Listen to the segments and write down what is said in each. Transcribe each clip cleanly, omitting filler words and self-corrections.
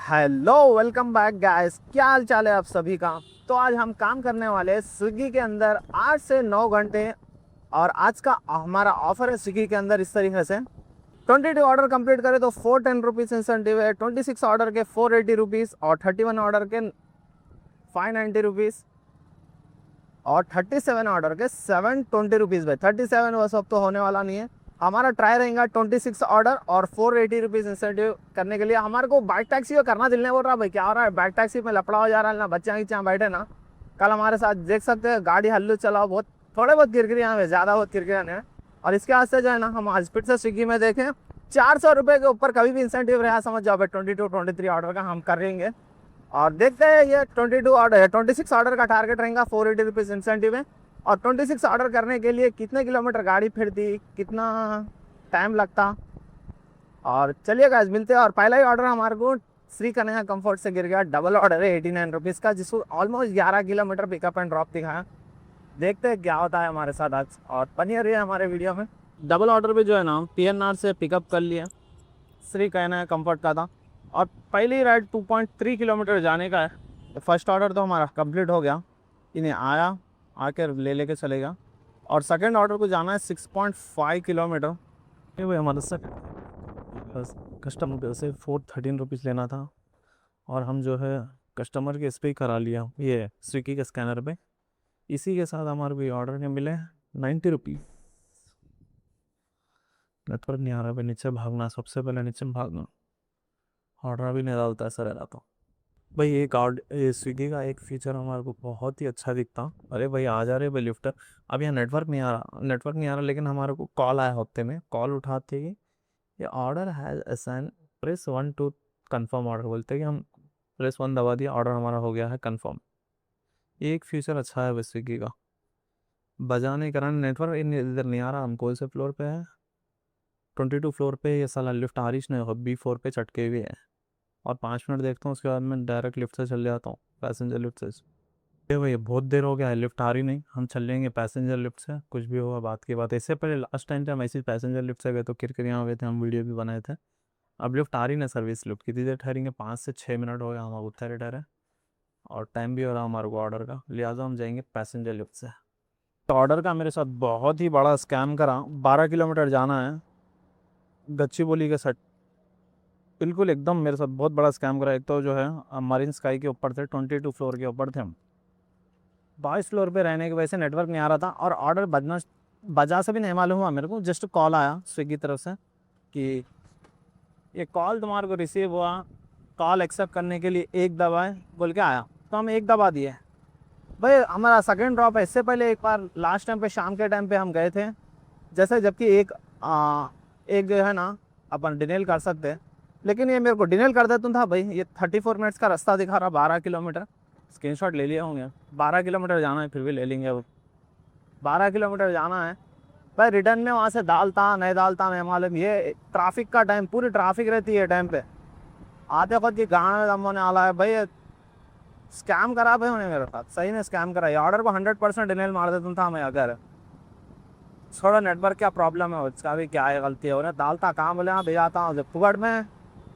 Hello, welcome back guys. क्या हाल चाल है आप सभी का। तो आज हम काम करने वाले हैं स्विगी के अंदर 8 से 9 घंटे। और आज का हमारा ऑफर है स्विगी के अंदर इस तरीके से। 22 ऑर्डर कंप्लीट करें तो 410 रुपीज़ इंसेंटिव है, 26 ऑर्डर के 480 रुपीज़, और 31 ऑर्डर के 590 रुपीज़, और 37 ऑर्डर के 720 रुपीज़। भाई 37 वो सब तो होने वाला नहीं है। हमारा ट्राई रहेगा 26 ऑर्डर और 480 रुपीज़ इंसेंटिव करने के लिए। हमारे को बाइक टैक्सी करना दिल नहीं बोल रहा भाई, क्या हो रहा है बाइक टैक्सी में लपड़ा हो जा रहा है ना, बच्चे की यहाँ बैठे ना। कल हमारे साथ देख सकते हैं गाड़ी हल्लू चलाओ, बहुत थोड़े बहुत किरकिरियाँ हैं, ज़्यादा बहुत किरकिरियाँ नहीं है। और इसके वास्ते जो है ना, हम आज फिर से स्विगी में देखें 400 रुपये के ऊपर कभी भी इंसेंटिव रहा समझ जाओ भाई। 22-23 ऑर्डर का हम करेंगे और देखते हैं। ये 22 ऑर्डर है, 26 ऑर्डर का टारगेट रहेगा, 480 रुपीज़ इंसेंटिव है। और 26 ऑर्डर करने के लिए कितने किलोमीटर गाड़ी फिरती, कितना टाइम लगता। और चलिए गाइस मिलते हैं। और पहला ही ऑर्डर हमारे को श्री कन्हैया कंफर्ट से गिर गया। डबल ऑर्डर है 89 रुपीज़ का, जिसको almost 11 kilometre pickup and drop दिखाया। देखते हैं क्या होता है हमारे साथ आज। और बनी रही है हमारे वीडियो में। डबल ऑर्डर भी जो है ना PNR से पिकअप कर लिया, श्री कन्हैया कंफर्ट का था। और पहली राइड 2.3 किलोमीटर जाने का है। फर्स्ट ऑर्डर तो हमारा कंप्लीट हो गया, इन्हें आया आकर ले लेके चलेगा। और सेकंड ऑर्डर को जाना है 6.5 किलोमीटर। ये भाई हमारा कस्टमर से 413 रुपीज़ लेना था, और हम जो है कस्टमर के इस पर ही करा लिया, ये स्विगी के स्कैनर पे। इसी के साथ हमारे भी ऑर्डर के मिले 90 रुपीज़। नेटवर्क नहीं आ रहा भाई, नीचे भागना, सबसे पहले नीचे भागना। ऑर्डर भी नहीं डालता ऐसा रहता तो भाई। एक ये स्विगी का एक फीचर हमारे को बहुत ही अच्छा दिखता। अरे भाई आ जा रहे भाई लिफ्टर। अब यहाँ नेटवर्क नहीं आ रहा, लेकिन हमारे को कॉल आया हफ्ते में, कॉल उठाते ही ये order has assign, press 1 to confirm order, बोलते हैं कि हम प्रेस 1 दबा दिया, ऑर्डर हमारा हो गया है कंफर्म। ये एक फीचर अच्छा है भाई स्विगी का। बजाने के कारण नेटवर्क इधर नहीं आ रहा। हम कौन से फ्लोर पे है, 22 फ्लोर पे। ये साला लिफ्ट आ रही नहीं, B4 पे चटके हुए है। और 5 मिनट देखता हूँ, उसके बाद मैं डायरेक्ट लिफ्ट से चल जाता हूँ, पैसेंजर लिफ्ट से। ये भाई बहुत देर हो गया है, लिफ्ट आ रही नहीं, हम चल लेंगे पैसेंजर लिफ्ट से। कुछ भी होगा बात की बात। इससे पहले लास्ट टाइम जब हम ऐसे पैसेंजर लिफ्ट से गए तो किरकिरियाँ हो गए थे, हम वीडियो भी बनाए थे। अब लिफ्ट आ रही ना, सर्विस लिफ्ट कितनी देर ठहरेंगे, 5 से 6 मिनट हो गया हमारे ठहरे ठहरे। और टाइम भी हो रहा हमारे को ऑर्डर का, लिहाजा हम जाएंगे पैसेंजर लिफ्ट से। तो ऑर्डर का मेरे साथ बहुत ही बड़ा स्कैम करा। 12 किलोमीटर जाना है गच्चीबोली के साथ, बिल्कुल एकदम मेरे साथ बहुत बड़ा स्कैम करा। एक तो जो है मरीन स्काई के ऊपर थे, 22 फ्लोर के ऊपर थे हम। 22 फ्लोर पे रहने की वजह से नेटवर्क नहीं आ रहा था, और ऑर्डर बजा से भी नहीं मालूम हुआ मेरे को। जस्ट कॉल आया स्विगी तरफ से कि ये कॉल तुम्हारे को रिसीव हुआ, कॉल एक्सेप्ट करने के लिए एक दबाए बोल के आया। तो हम एक दबा दिए भाई। हमारा सेकंड ड्रॉप है। इससे पहले एक बार लास्ट टाइम पे शाम के टाइम पे हम गए थे, जैसे जबकि एक जो है ना अपन डिनेल कर सकते हैं, लेकिन ये मेरे को डिनेल कर देता था भाई। ये 34 मिनट्स का रास्ता दिखा रहा, 12 किलोमीटर। स्क्रीनशॉट ले लिए होंगे। 12 किलोमीटर जाना है, फिर भी ले लेंगे। अब 12 किलोमीटर जाना है भाई। रिटर्न में वहाँ से डालता नहीं डालता नहीं मालूम। ये ट्रैफिक का टाइम, पूरी ट्रैफिक रहती है टाइम पे। आते खुद ये गाँव में होने वाला है भाई। स्कैम करा भाई उन्हें मेरे साथ, सही में स्कैम करा। ये ऑर्डर को 100% डिनेल मार देता था मैं अगर। थोड़ा नेटवर्क क्या प्रॉब्लम है उसका भी, क्या है गलती है उन्हें डालता कहाँ बोले, हाँ भेजाता हूँ फुकट में।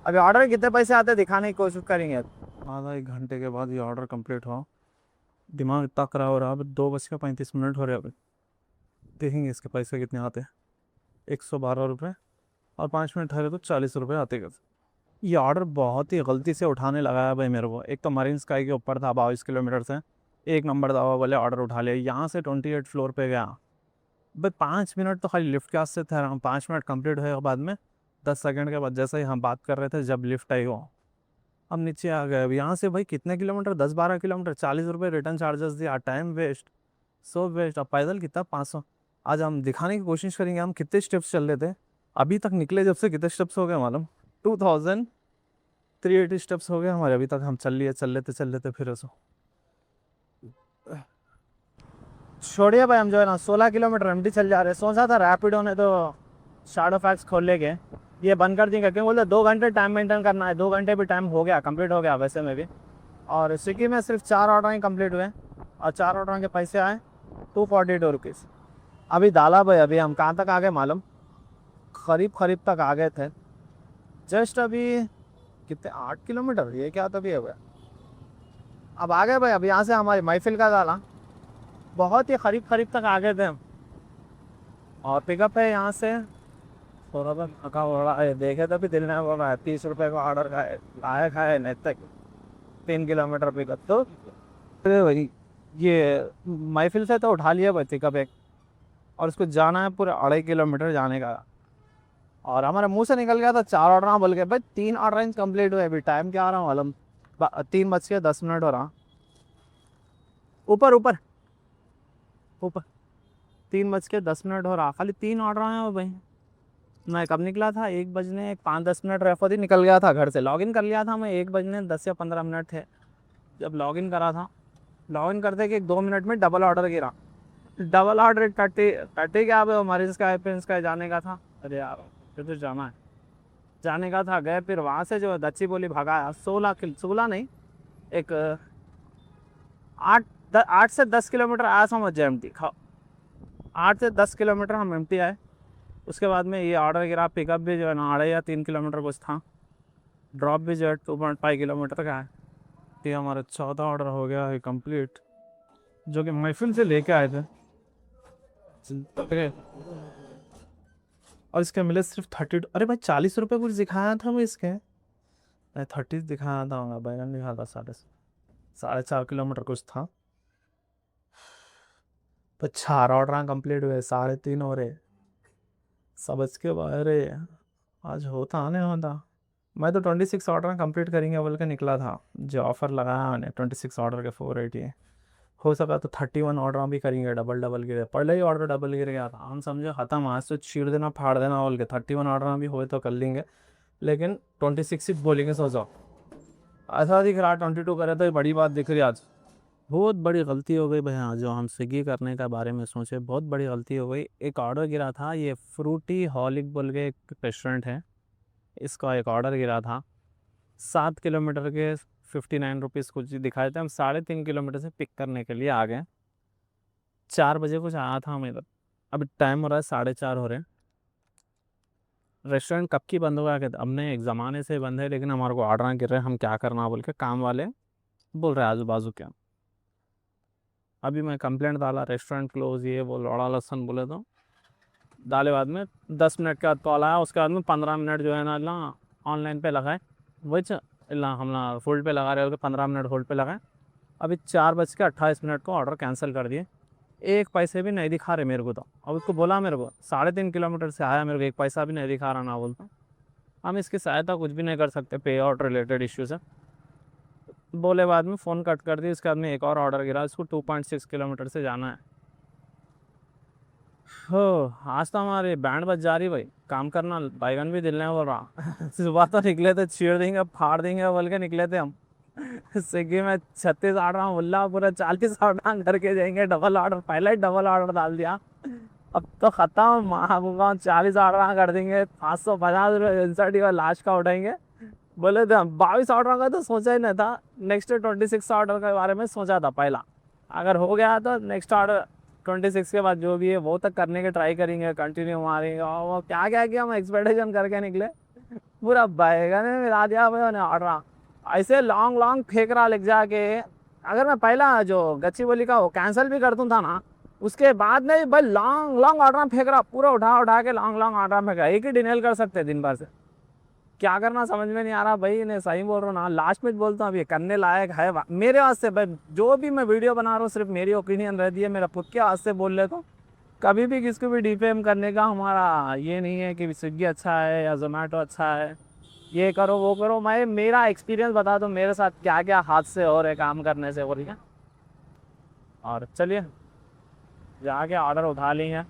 अभी ऑर्डर कितने पैसे आते दिखाने की कोशिश करेंगे। आधा 1 घंटे के बाद ये ऑर्डर कंप्लीट हुआ। दिमाग इतना खराब हो रहा है। अभी 2:35 हो रहे हैं। अभी देखेंगे इसके पैसे कितने आते हैं। 112 रुपये, और 5 मिनट ठहरे तो 40 रुपये आते गए। ये ऑर्डर बहुत ही गलती से उठाने लगा है भाई मेरे को। एक तो मरीन स्काई के ऊपर था, 22 किलोमीटर से एक नंबर दवा बोले ऑर्डर उठा लिया। यहाँ से 28 फ्लोर पे गया भाई। 5 मिनट तो खाली लिफ्ट के वास्ते ठहरा हूँ। 5 मिनट कंप्लीट हुए बाद में 10 सेकंड के बाद, जैसे ही हम बात कर रहे थे जब लिफ्ट आई हो, हम नीचे आ गए। अब यहाँ से भाई कितने किलोमीटर, 10-12 किलोमीटर, 40 रुपये रिटर्न चार्जेस दिया, टाइम वेस्ट, सो वेस्ट। अब पैदल कितना, 500। आज हम दिखाने की कोशिश करेंगे हम कितने स्टेप्स चल रहे थे अभी तक। निकले जब से कितने स्टेप्स हो गए मालूम, 2380 स्टेप्स हो गए हमारे अभी तक। हम चल लेते फिर ऐसा छोड़िए भाई। हम जो है ना 16 किलोमीटर एमटी चल जा रहे हैं। सोचा था रैपिडो ने तो शैडो फैक्स खोल लेंगे, ये बंद कर देंगे, क्योंकि बोलते 2 घंटे टाइम मेंटेन करना है। 2 घंटे भी टाइम हो गया, कंप्लीट हो गया वैसे में भी। और स्विगी में सिर्फ 4 ऑर्डर ही कंप्लीट हुए, और 4 ऑर्डर के पैसे आए 242 रुपीज़। अभी डाला भाई, अभी हम कहाँ तक आ गए मालूम, करीब तक आ गए थे। जस्ट अभी कितने 8 किलोमीटर, ये क्या तभी है भाई। अब आ गए भाई, अब यहाँ से हमारी महफिल का डाला, बहुत ही करीब करीब तक आ गए थे हम। और पिकअप है यहाँ से, थोड़ा बहुत थका हो रहा है, देखे तो भी दिल नहीं बोल रहा है। 30 रुपये का ऑर्डर का लाया खाए नहीं तक 3 किलोमीटर पिकअप तो। अरे भाई ये महफिल से तो उठा लिया भाई पिकअप एक, और उसको जाना है पूरे 2.5 किलोमीटर जाने का। और हमारे मुंह से निकल गया था 4 ऑर्डर बोल के, भाई 3 ऑर्डर कंप्लीट हुए। अभी टाइम क्या आ रहा हूँ मालूम, 3:10 हो रहा। ऊपर ऊपर ऊपर 3:10 हो रहा, खाली 3 ऑर्डर आए हो भाई। मैं कब निकला था, 1 बजने 5-10 मिनट रेफर ही निकल गया था घर से। लॉगिन कर लिया था मैं 1 बजने 10 या 15 मिनट थे जब लॉगिन करा था। लॉगिन करते कि 2 मिनट में डबल ऑर्डर गिरा। डबल ऑर्डर 30 क्या अब मरीज का प्रिंस का जाने का था। अरे यार फिर तो जाना है, जाने का था। गए फिर वहाँ से जो दच्ची बोली भगाया, 16 नहीं, एक 8 से 10 किलोमीटर आया था मुझे एम टी। 8 से 10 किलोमीटर हम एम टी आए। उसके बाद में ये ऑर्डर गिरा। पिकअप भी जो है ना 2.5 या 3 किलोमीटर कुछ था। ड्रॉप भी जो है 2.5 किलोमीटर का है। ये हमारा 14 ऑर्डर हो गया है कंप्लीट, जो कि महफिल से लेके आए थे। और इसके मिले सिर्फ 30। अरे भाई 40 रुपये कुछ दिखाया था मैं इसके, नहीं 30 दिखाया था। बैगन लिखा था 4.5 किलोमीटर कुछ था। तो 4 ऑर्डर कंप्लीट हुए, 3.5 हो रहे सब इसके बाहर है। आज होता नहीं होता। मैं तो 26 ऑर्डर कंप्लीट करेंगे बोल के निकला था। जो ऑफर लगाया मैंने 26 ऑर्डर के 480, हो सका तो 31 ऑर्डर भी करेंगे। डबल डबल गिरे, पहले ही ऑर्डर डबल गिर गया था। हम समझे खत्म, आज तो चीर देना फाड़ देना बोल के 31 ऑर्डर भी हुए तो कर लेंगे, लेकिन 26 ही बोलेंगे। सोचो ऐसा दिख रहा 22 करे तो बड़ी बात दिख रही आज। बहुत बड़ी गलती हो गई भैया, जो हम स्विगी करने का बारे में सोचे बहुत बड़ी गलती हो गई। एक ऑर्डर गिरा था, ये फ्रूटी हॉलिक बोल के एक रेस्टोरेंट है, इसका एक ऑर्डर गिरा था। 7 किलोमीटर के 59 रुपीज़ कुछ दिखाए थे। हम 3.5 किलोमीटर से पिक करने के लिए आ गए। 4 बजे कुछ आया था हम इधर। अभी टाइम हो रहा है 4:30 हो रहे हैं। रेस्टोरेंट कब की बंद होगा, कहते हमने एक ज़माने से बंद है, लेकिन हमारे को ऑर्डर गिर रहे हैं, हम क्या करना बोल के काम वाले बोल रहे हैं आजू बाजू क्या। अभी मैं कंप्लेंट डाला रेस्टोरेंट क्लोज, ये वो लौड़ा लसन बोले तो डाले। बाद में 10 मिनट के बाद कॉल आया। उसके बाद में 15 मिनट जो है ना ऑनलाइन पे लगाए, वही इला हम होल्ड पे लगा रहे हो, 15 मिनट होल्ड पे लगाए। अभी 4:28 को ऑर्डर कैंसिल कर दिए। एक पैसे भी नहीं दिखा रहे मेरे को। तो अब उसको बोला, मेरे को 3.5 किलोमीटर से आया, मेरे को एक पैसा भी नहीं दिखा रहा ना बोलता। हम इसकी सहायता कुछ भी नहीं कर सकते, पे आउट रिलेटेड इश्यू से बोले। बाद में फ़ोन कट कर दी। इसके बाद में एक और ऑर्डर गिरा, इसको 2.6 किलोमीटर से जाना है। हो आज तो हमारे बैंड बज जा रही भाई, काम करना बैगन भी दिल नहीं बोल रहा। सुबह तो निकले थे चीर देंगे फाड़ देंगे बोल के निकले थे हम। स्विगी में 36 ऑर्डर बोला, पूरा 40 ऑर्डर करके जाएंगे। डबल ऑर्डर, पहले ही डबल ऑर्डर डाल दिया। अब तो खत्म, माँ 40 ऑर्डर कर देंगे, 550 रुपये इंसर्ट का लास्ट का उठाएंगे बोले थे हम। 22 ऑर्डर का तो सोचा ही नहीं था। नेक्स्ट 26 ऑर्डर के बारे में सोचा था पहला। अगर हो गया तो नेक्स्ट ऑर्डर 26 के बाद जो भी है वो तक करने के ट्राई करेंगे, कंटिन्यू मारेंगे। और वो क्या क्या किया, हम एक्सपेक्टेशन करके निकले, पूरा बैगन में मिला दिया भाई उन्हें ऑर्डर। ऐसे लॉन्ग लॉन्ग फेंक रहा लेके जाके। अगर मैं पहला जो गच्ची बोली का वो कैंसिल भी कर दूँ था ना, उसके बाद नहीं भाई लॉन्ग लॉन्ग ऑर्डर फेंक रहा, पूरा उठा उठा के लॉन्ग लॉन्ग ऑर्डर फेंक रहा। एक ही डिनेल कर सकते दिन भर से, क्या करना समझ में नहीं आ रहा भाई। इन्हें सही बोल रहा हूँ ना, लास्ट में बोलता हूँ, अब ये करने लायक है मेरे वास्ते भाई। जो भी मैं वीडियो बना रहा हूँ सिर्फ मेरी ओपिनियन रहती है, मेरा खुद के हाथ से बोल लेता हूँ। कभी भी किसको भी डिफेम करने का हमारा ये नहीं है कि स्विगी अच्छा है या जोमेटो अच्छा है, ये करो वो करो। मैं मेरा एक्सपीरियंस बता दूँ मेरे साथ क्या क्या हाथ से हो रहे काम करने से, बोलिए। और चलिए जाके ऑर्डर उठा ली है।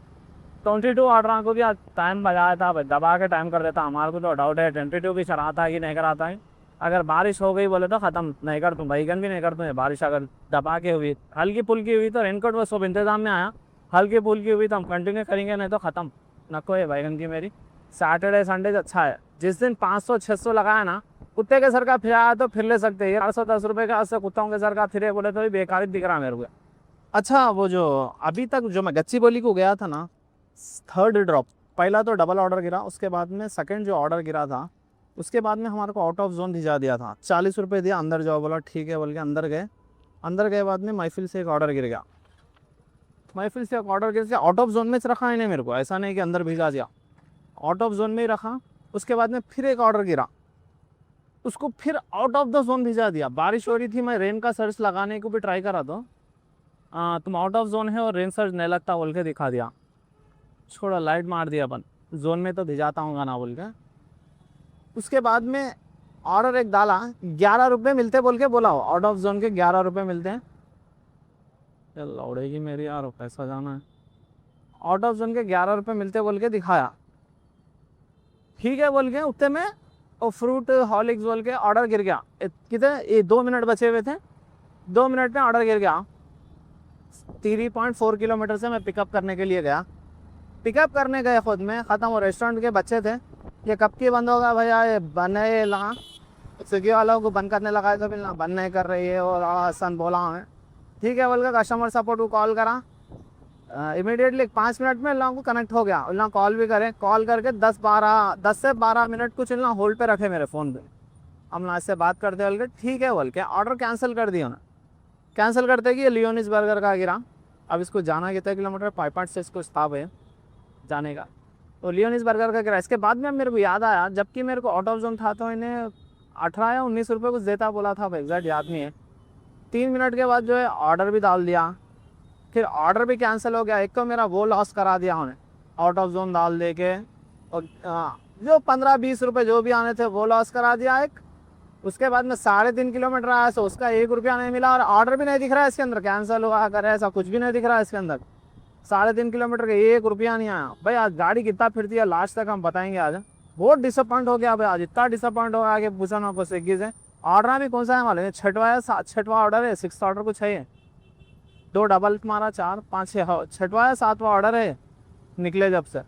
22 ऑर्डर को भी आज टाइम बजाया था भाई, दबा के टाइम कर देता। हमारे को तो डाउट है 22 भी कराता है कि नहीं कराता है। अगर बारिश हो गई बोले तो ख़त्म, नहीं कर दूँ बैगन भी नहीं कर दूँ। बारिश अगर दबा के हुई, हल्की फुल्की हुई तो रेनकोट वो सब इंतज़ाम में आया। हल्की फुल्की हुई तो हम कंटिन्यू करेंगे, नहीं तो ख़त्म। नको है बैगन की मेरी। सैटरडे संडे अच्छा है, जिस दिन 500-600 लगाया ना, कुत्ते के सर का फिराया तो फिर ले सकते हैं। 810 रुपये का उससे कुत्तों के सर का फिरे बोले तो बेकार ही दिख रहा मेरे को। अच्छा वो जो अभी तक जो मैं गच्ची बोली को गया था ना, थर्ड ड्रॉप, पहला तो डबल ऑर्डर गिरा, उसके बाद में सेकंड जो ऑर्डर गिरा था उसके बाद में हमारे को आउट ऑफ जोन भिजा दिया था, 40 रुपये दिया, अंदर जाओ, बोला ठीक है बोल के अंदर गए। अंदर गए बाद में महफिल से एक ऑर्डर गिर गया, महफिल से एक ऑर्डर गिर गया, आउट ऑफ जोन में रखा इन्हें मेरे को, ऐसा नहीं कि अंदर भिजा दिया, आउट ऑफ जोन में ही रखा। उसके बाद में फिर एक ऑर्डर गिरा, उसको फिर आउट ऑफ द जोन भिजा दिया। बारिश हो रही थी, मैं रेन का सर्च लगाने को भी ट्राई करा तो तुम आउट ऑफ जोन है और रेन सर्च नहीं लगता बोल के दिखा दिया। छोड़ा, लाइट मार दिया अपन, जोन में तो भिजाता हूँ ना बोल के। उसके बाद में ऑर्डर एक डाला, 11 रुपये मिलते बोल के बोला हो, आउट ऑफ जोन के 11 रुपये मिलते हैं। चल लौड़ेगी मेरी यार, पैसा जाना है। आउट ऑफ जोन के 11 रुपये मिलते बोल के दिखाया, ठीक है बोल के उतने में और फ्रूट हॉर्लिक्स बोल के ऑर्डर गिर गया। कितने, ये 2 मिनट बचे हुए थे, 2 मिनट में ऑर्डर गिर गया। 3.4 किलोमीटर से मैं पिकअप करने के लिए गया, पिकअप करने गए, खुद में ख़त्म हो। रेस्टोरेंट के बच्चे थे, ये कब की बंद होगा भैया, ये बंद है लगा, स्विगी वालों को बंद करने लगा है तो फिर ना बंद नहीं कर रही है। और हसन बोला हमें, ठीक है बोल के कस्टमर सपोर्ट को कॉल करा, इमीडिएटली 5 मिनट में लोगों को कनेक्ट हो गया। उन कॉल भी करें, कॉल करके 10 से 12 मिनट कुछ इन होल्ड पे रखे मेरे फ़ोन पे। हम ना इससे बात करते बोल के ठीक है बोल के ऑर्डर कैंसिल कर दिया उन्हें। कैंसिल करते कि ये लियोनिस बर्गर का गिरा। अब इसको जाना कितने किलोमीटर, 5 से इसको स्टॉप है जाने का, तो लियोनिस बर्गर का गिरा। इसके बाद में मेरे को याद आया, जबकि मेरे को आउट ऑफ जोन था तो इन्हें 18 या 19 रुपये कुछ देता बोला था, एग्जैक्ट याद नहीं है। 3 मिनट के बाद जो है ऑर्डर भी डाल दिया, फिर ऑर्डर भी कैंसिल हो गया। एक तो मेरा वो लॉस करा दिया उन्हें, आउट ऑफ जोन डाल दे के, और जो 15-20 रुपये जो भी आने थे वो लॉस करा दिया एक। उसके बाद में 3.5 किलोमीटर आया, तो उसका 1 रुपया नहीं मिला, और ऑर्डर भी नहीं दिख रहा है इसके अंदर, कैंसिल हुआ अगर ऐसा कुछ भी नहीं दिख रहा है इसके अंदर। 3.5 किलोमीटर का 1 रुपया नहीं आया भाई। आज गाड़ी कितना फिरती है लास्ट तक हम बताएंगे आज। बहुत डिसअपॉइंट हो गया भाई आज, इतना डिसअपॉइंट हो गया कि पूछा ना कुछ। स्विगी से ऑर्डर भी कौन सा है मालूम, 6वां ऑर्डर है, 6th ऑर्डर कुछ है, 2 डबल तुम्हारा 4 5 6, 6वां या 7वां ऑर्डर है निकले जब से।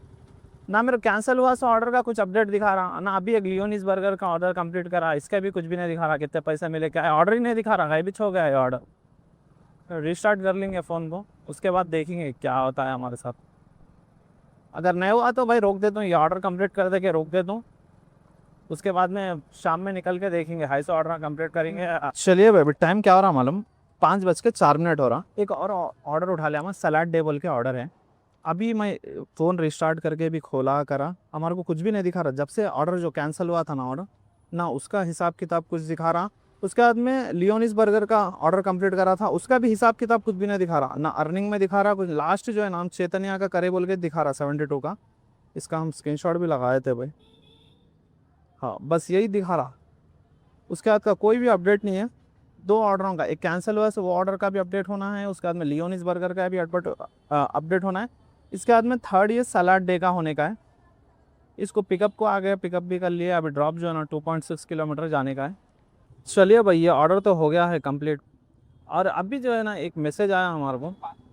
ना मेरे कैंसिल हुआ सो ऑर्डर का कुछ अपडेट दिखा रहा ना, अभी एक लियोनिस बर्गर का ऑर्डर कंप्लीट करा, इसका भी कुछ भी नहीं दिखा रहा, कितने पैसे मिले क्या, ऑर्डर ही नहीं दिखा रहा, गायब हो गया है ऑर्डर। रिस्टार्ट कर लेंगे फ़ोन को, उसके बाद देखेंगे क्या होता है हमारे साथ। अगर नहीं हुआ तो भाई रोक देता हूँ, ये ऑर्डर कंप्लीट कर दे के रोक देता हूँ। उसके बाद में शाम में निकल के देखेंगे, 250 ऑर्डर कंप्लीट करेंगे। चलिए भाई, टाइम क्या हो रहा मालूम, 5:04 हो रहा। एक और ऑर्डर उठा लिया मैं, सलाद डे बोल के ऑर्डर है। अभी मैं फ़ोन रिस्टार्ट करके भी खोला करा, हमारे को कुछ भी नहीं दिखा रहा। जब से ऑर्डर जो कैंसिल हुआ था ना ऑर्डर, ना उसका हिसाब किताब कुछ दिखा रहा। उसके बाद में लियोनिस बर्गर का ऑर्डर कंप्लीट करा था, उसका भी हिसाब किताब कुछ भी नहीं दिखा रहा, ना अर्निंग में दिखा रहा कुछ। लास्ट जो है नाम चैतन्या का करे बोल के दिखा रहा 72 का, इसका हम स्क्रीनशॉट भी लगाए थे भाई। हाँ बस यही दिखा रहा, उसके बाद का कोई भी अपडेट नहीं है। 2 ऑर्डरों का, एक कैंसिल हुआ है वो ऑर्डर का भी अपडेट होना है, उसके बाद में लियोनिस बर्गर का भी अपडेट होना है। इसके बाद में 3rd ये सलाद डे का होने का है। इसको पिकअप को आ गया, पिकअप भी कर लिया, अभी ड्रॉप जो है ना 2.6 किलोमीटर जाने का है। चलिए भाई, ये ऑर्डर तो हो गया है कंप्लीट। और अभी जो है ना एक मैसेज आया हमारे को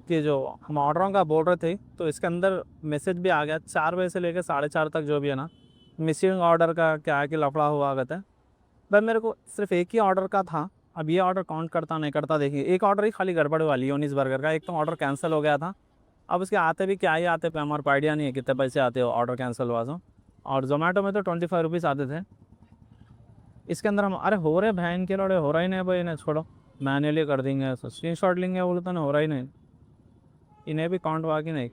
कि जो हम ऑर्डरों का बोल रहे थे, तो इसके अंदर मैसेज भी आ गया 4 बजे से लेकर 4:30 तक जो भी है ना, मिसिंग ऑर्डर का क्या है कि लफड़ा हुआ कहते हैं भाई। मेरे को सिर्फ एक ही ऑर्डर का था, अब ये ऑर्डर काउंट करता नहीं करता देखिए। एक ऑर्डर ही खाली गड़बड़ वाली लियोनिस बर्गर का, एक तो ऑर्डर कैंसिल हो गया था। अब उसके आते भी क्या ही आते पे हमारे को आइडिया नहीं है कितने पैसे आते हो ऑर्डर कैंसिल हुआ तो। और जोमेटो में तो 25 रुपीज़ आते थे। इसके अंदर हम अरे हो रहे बहन के लोड़े, हो रहा ही नहीं भाई, इन्हें छोड़ो, मैनुअली कर देंगे, स्क्रीन शॉट लेंगे बोले तो नहीं हो रहा ही नहीं, इन्हें भी काउंट हुआ कि नहीं।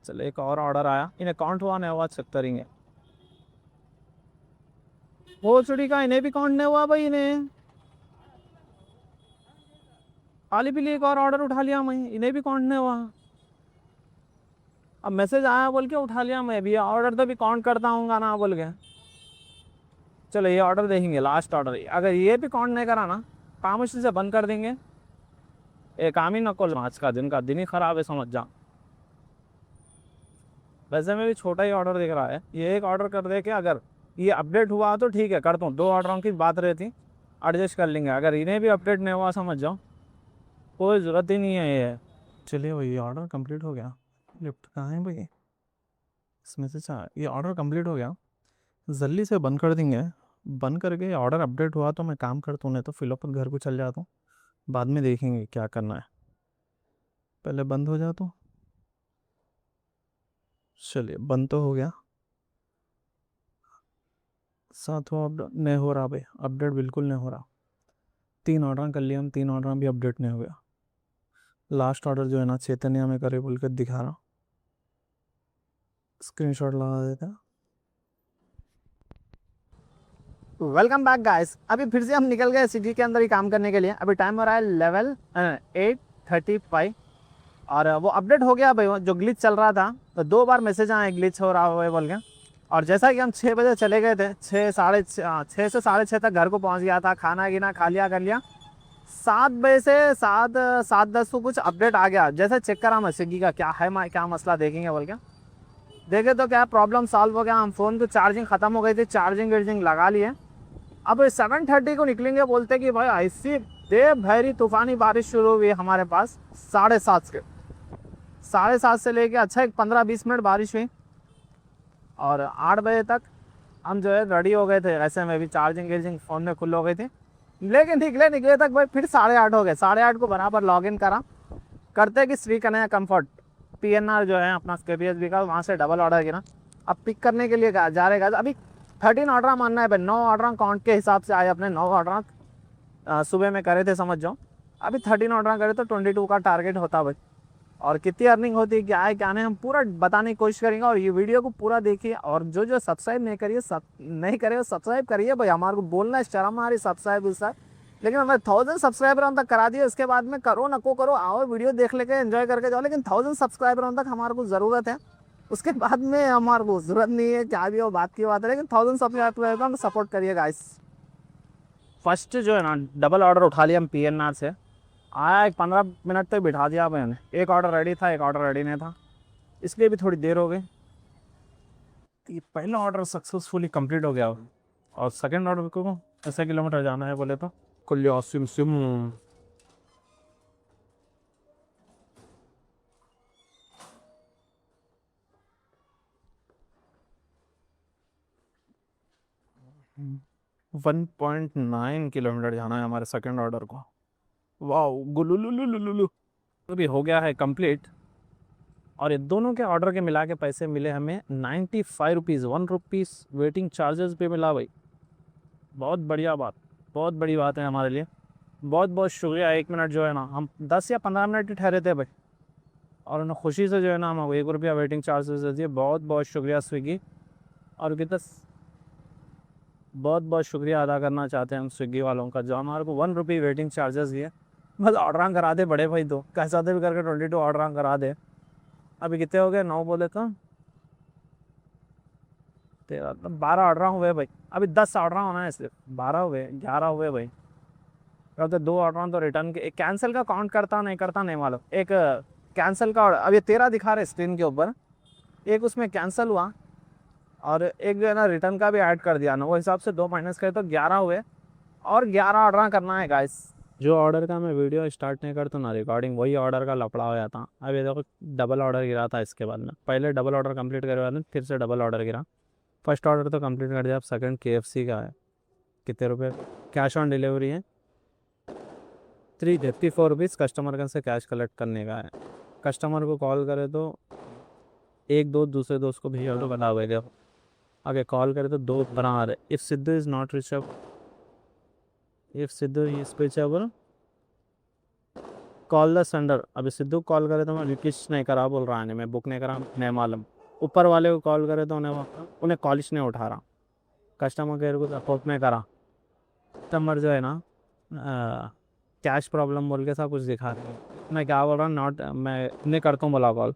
चलो एक और ऑर्डर आया, इन्हें काउंट हुआ नहीं हुआ चेक करेंगे। वो चुड़ी का इन्हें भी काउंट नहीं हुआ भाई, इन्हें खाली पीली एक और ऑर्डर उठा लिया मैं, इन्हें भी काउंट नहीं हुआ। अब मैसेज आया बोल के उठा लिया मैं भी, ऑर्डर तो भी काउंट करता हूँ ना बोल के। चलो ये ऑर्डर देखेंगे, लास्ट ऑर्डर, अगर ये भी काउंट नहीं करा ना काम उसी से बंद कर देंगे। ये काम ही नको, आज का दिन ही ख़राब है समझ जा। वैसे में भी छोटा ही ऑर्डर दिख रहा है, ये एक ऑर्डर कर दे के अगर ये अपडेट हुआ तो ठीक है करता हूँ, 2 ऑर्डरों की बात रहती, एडजस्ट कर लेंगे। अगर इन्हें भी अपडेट नहीं हुआ समझ जाओ, कोई ज़रूरत ही नहीं है ये। चलिए भाई, ये ऑर्डर कंप्लीट हो गया। लिफ्ट कहाँ है भाई, इसमें से ये ऑर्डर कंप्लीट हो गया, जल्दी से बंद कर देंगे। बंद करके ऑर्डर अपडेट हुआ तो मैं काम करता हूँ, नहीं तो फिलअप घर को चल जाता हूँ, बाद में देखेंगे क्या करना है। पहले बंद हो जाता हूँ। चलिए बंद तो हो गया। सातवां अपडेट नहीं हो रहा भाई, अपडेट बिल्कुल नहीं हो रहा। 3 ऑर्डर कर लिए हम, 3 ऑर्डर भी अपडेट नहीं हो गया। लास्ट ऑर्डर जो है ना चैतन्य में करे बोल कर दिखा रहा, स्क्रीनशॉट लगा देता। Welcome back guys. अभी फिर से हम निकल गए सिटी के अंदर ही काम करने के लिए। अभी टाइम हो रहा है लेवल 8:35 और वो अपडेट हो गया भाई। जो ग्लिच चल रहा था तो 2 बार मैसेज आए ग्लिच हो रहा है बोल के। और जैसा कि हम 6 बजे चले गए थे, 6 से 6:30 तक घर को पहुंच गया था, खाना गिना खा लिया कर लिया। 7 बजे से 7:10 को कुछ अपडेट आ गया। जैसे चेक करा मैं स्विगी का क्या है, क्या मसला देखेंगे बोल के देखे तो क्या प्रॉब्लम सॉल्व हो गया। हम फ़ोन की चार्जिंग ख़त्म हो गई थी, चार्जिंग वार्जिंग लगा लिए। अब 7:30 को निकलेंगे बोलते कि भाई ऐसी दे भैरी तूफानी बारिश शुरू हुई हमारे पास 7:30 से लेके अच्छा एक 15-20 मिनट बारिश हुई। और 8 बजे तक हम जो है रेडी हो गए थे। ऐसे में भी चार्जिंग वार्जिंग फ़ोन में खुल हो गई थी, लेकिन निकले तक भाई फिर 8:30 हो गए। 8:30 को बराबर लॉगिन करा करते कि श्री कन्हैया कंफर्ट PNR जो है अपना KPSB का, वहाँ से डबल ऑर्डर गिरा। अब पिक करने के लिए जा रहे अभी 13 ऑर्डर मानना है भाई। 9 ऑर्डर काउंट के हिसाब से आए अपने। 9 ऑर्डर सुबह में करे थे समझ जाओ। अभी 13 ऑर्डर करे तो 22 का टारगेट होता भाई। और कितनी अर्निंग होती है, क्या है क्या नहीं, हम पूरा बताने की कोशिश करेंगे। और ये वीडियो को पूरा देखिए। और जो जो सब्सक्राइब नहीं करिए नहीं करे सब्सक्राइब करिए भाई। हमारे को बोलना है, शर्म आ रही सब्सक्राइब सर, लेकिन हमें 1000 सब्सक्राइबर हम तक करा दिए। उसके बाद में करो नको करो, आओ वीडियो देख लेके एंजॉय करके जाओ, लेकिन 1000 सब्सक्राइबर तक हमारे को ज़रूरत है। उसके बाद में हमारे को ज़रूरत नहीं है, क्या भी हो बात की बात है, लेकिन 1000 सब्सक्राइबर हम सपोर्ट करिए गाइस। फर्स्ट जो है ना डबल ऑर्डर उठा लिया हम PNR से। आया, एक 15 मिनट तक बिठा दिया मैंने। एक ऑर्डर रेडी था, एक ऑर्डर रेडी नहीं था, इसलिए भी थोड़ी देर हो गई। ये पहला ऑर्डर सक्सेसफुली कंप्लीट हो गया। और सेकंड ऑर्डर को ऐसे किलोमीटर जाना है बोले तो कुल्योसिम सिम 1.9 किलोमीटर जाना है हमारे सेकंड ऑर्डर को। वाह गुलुलुलुलुलु। अभी हो गया है कंप्लीट। और ये दोनों के ऑर्डर के मिला के पैसे मिले हमें 95 रुपीज़। 1 रुपीज़ वेटिंग चार्जेस पे मिला भाई। बहुत बढ़िया बात, बहुत बड़ी बात है हमारे लिए। बहुत बहुत शुक्रिया। 1 मिनट जो है ना, हम 10 या 15 मिनट ही ठहरे थे भाई, और उन्हें खुशी से जो है ना हम 1 रुपया वेटिंग चार्जेस दे दिए। बहुत बहुत शुक्रिया स्विगी। और कितना बहुत बहुत शुक्रिया अदा करना चाहते हैं हम स्विगी वालों का, जो हमारे को 1 रुपये वेटिंग चार्जेस दिए। बस ऑर्डर करा दे बड़े भाई, तो कैसा भी करके 22 ऑर्डर करा दे। अभी कितने हो गए, 9 बोले तो 13 12 ऑर्डर हुए भाई। अभी 10 ऑर्डर होना है, सिर्फ 12 हुए, 11 हुए भाई। तो 2 ऑर्डर तो रिटर्न के, एक कैंसिल का काउंट करता नहीं मालूम। एक कैंसिल का ऑर्डर अभी 13 दिखा रहे स्क्रीन के ऊपर, एक उसमें कैंसिल हुआ और एक जो है ना रिटर्न का भी ऐड कर दिया ना, वो हिसाब से 2 माइनस करे तो 11 हुए। और 11 ऑर्डर करना है गाइस। जो ऑर्डर का मैं वीडियो स्टार्ट नहीं करता ना रिकॉर्डिंग, वही ऑर्डर का लफड़ा हो जाता। अब ये देखो डबल ऑर्डर गिरा था इसके बाद में। पहले डबल ऑर्डर कंप्लीट करवा दें, फिर से डबल ऑर्डर गिरा। फर्स्ट ऑर्डर तो कंप्लीट कर दिया, अब सेकंड KFC का है। कितने रुपए कैश ऑन डिलीवरी है? 354 रुपीज़ कस्टमर का से कैश कलेक्ट करने का है। कस्टमर को कॉल करे तो एक दो दूसरे दोस्त को भेजा तो बना हुए। आगे कॉल करे तो 2 बना रहे। If Sidhu is not reachable, if Sidhu is reachable call the sender. अभी सिद्धू कॉल करे तो मैं रिक्वेस्ट नहीं करा बोल रहा है, मैं बुक नहीं करा, नहीं मालूम। ऊपर वाले को कॉल करे तो उन्हें कॉलिश नहीं उठा रहा। कस्टमर केयर को सपोर्ट नहीं करा। कस्टमर जो है ना कैश प्रॉब्लम बोल के सब कुछ दिखा रहे हैं। मैं क्या बोल रहा हूँ, नॉट मैं नहीं करता हूँ बोला कॉल,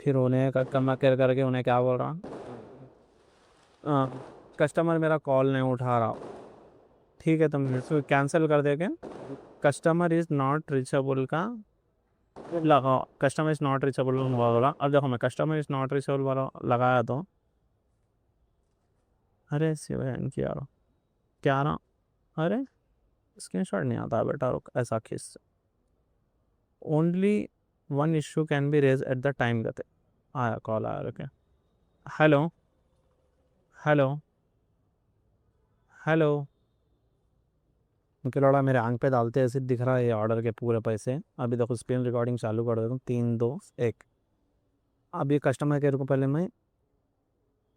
फिर उन्हें कस्टमर केयर करके उन्हें क्या बोल रहा हूँ, कस्टमर मेरा कॉल नहीं उठा रहा। ठीक है, तुम इसको कैंसिल कर देंगे। कस्टमर इज़ नॉट रिचेबल का लगाओ, कस्टमर इज़ नॉट रिचेबल वाला। अब देखो मैं कस्टमर इज़ नॉट रिचेबल वाला लगाया तो अरे सिवाय क्या रहा क्या रहा, अरे स्क्रीनशॉट नहीं आता बेटा, रुक ऐसा खींच। Only 1 issue can be raise at the time कहते आया, कॉल आया, रुके। Hello hello hello. उनके लौड़ा मेरे आंख पे डालते ऐसे दिख रहा है ये ऑर्डर के पूरे पैसे। अभी देखो स्क्रीन रिकॉर्डिंग चालू कर देता हूँ, 3 2 1। अब ये कस्टमर केयर को पहले मैं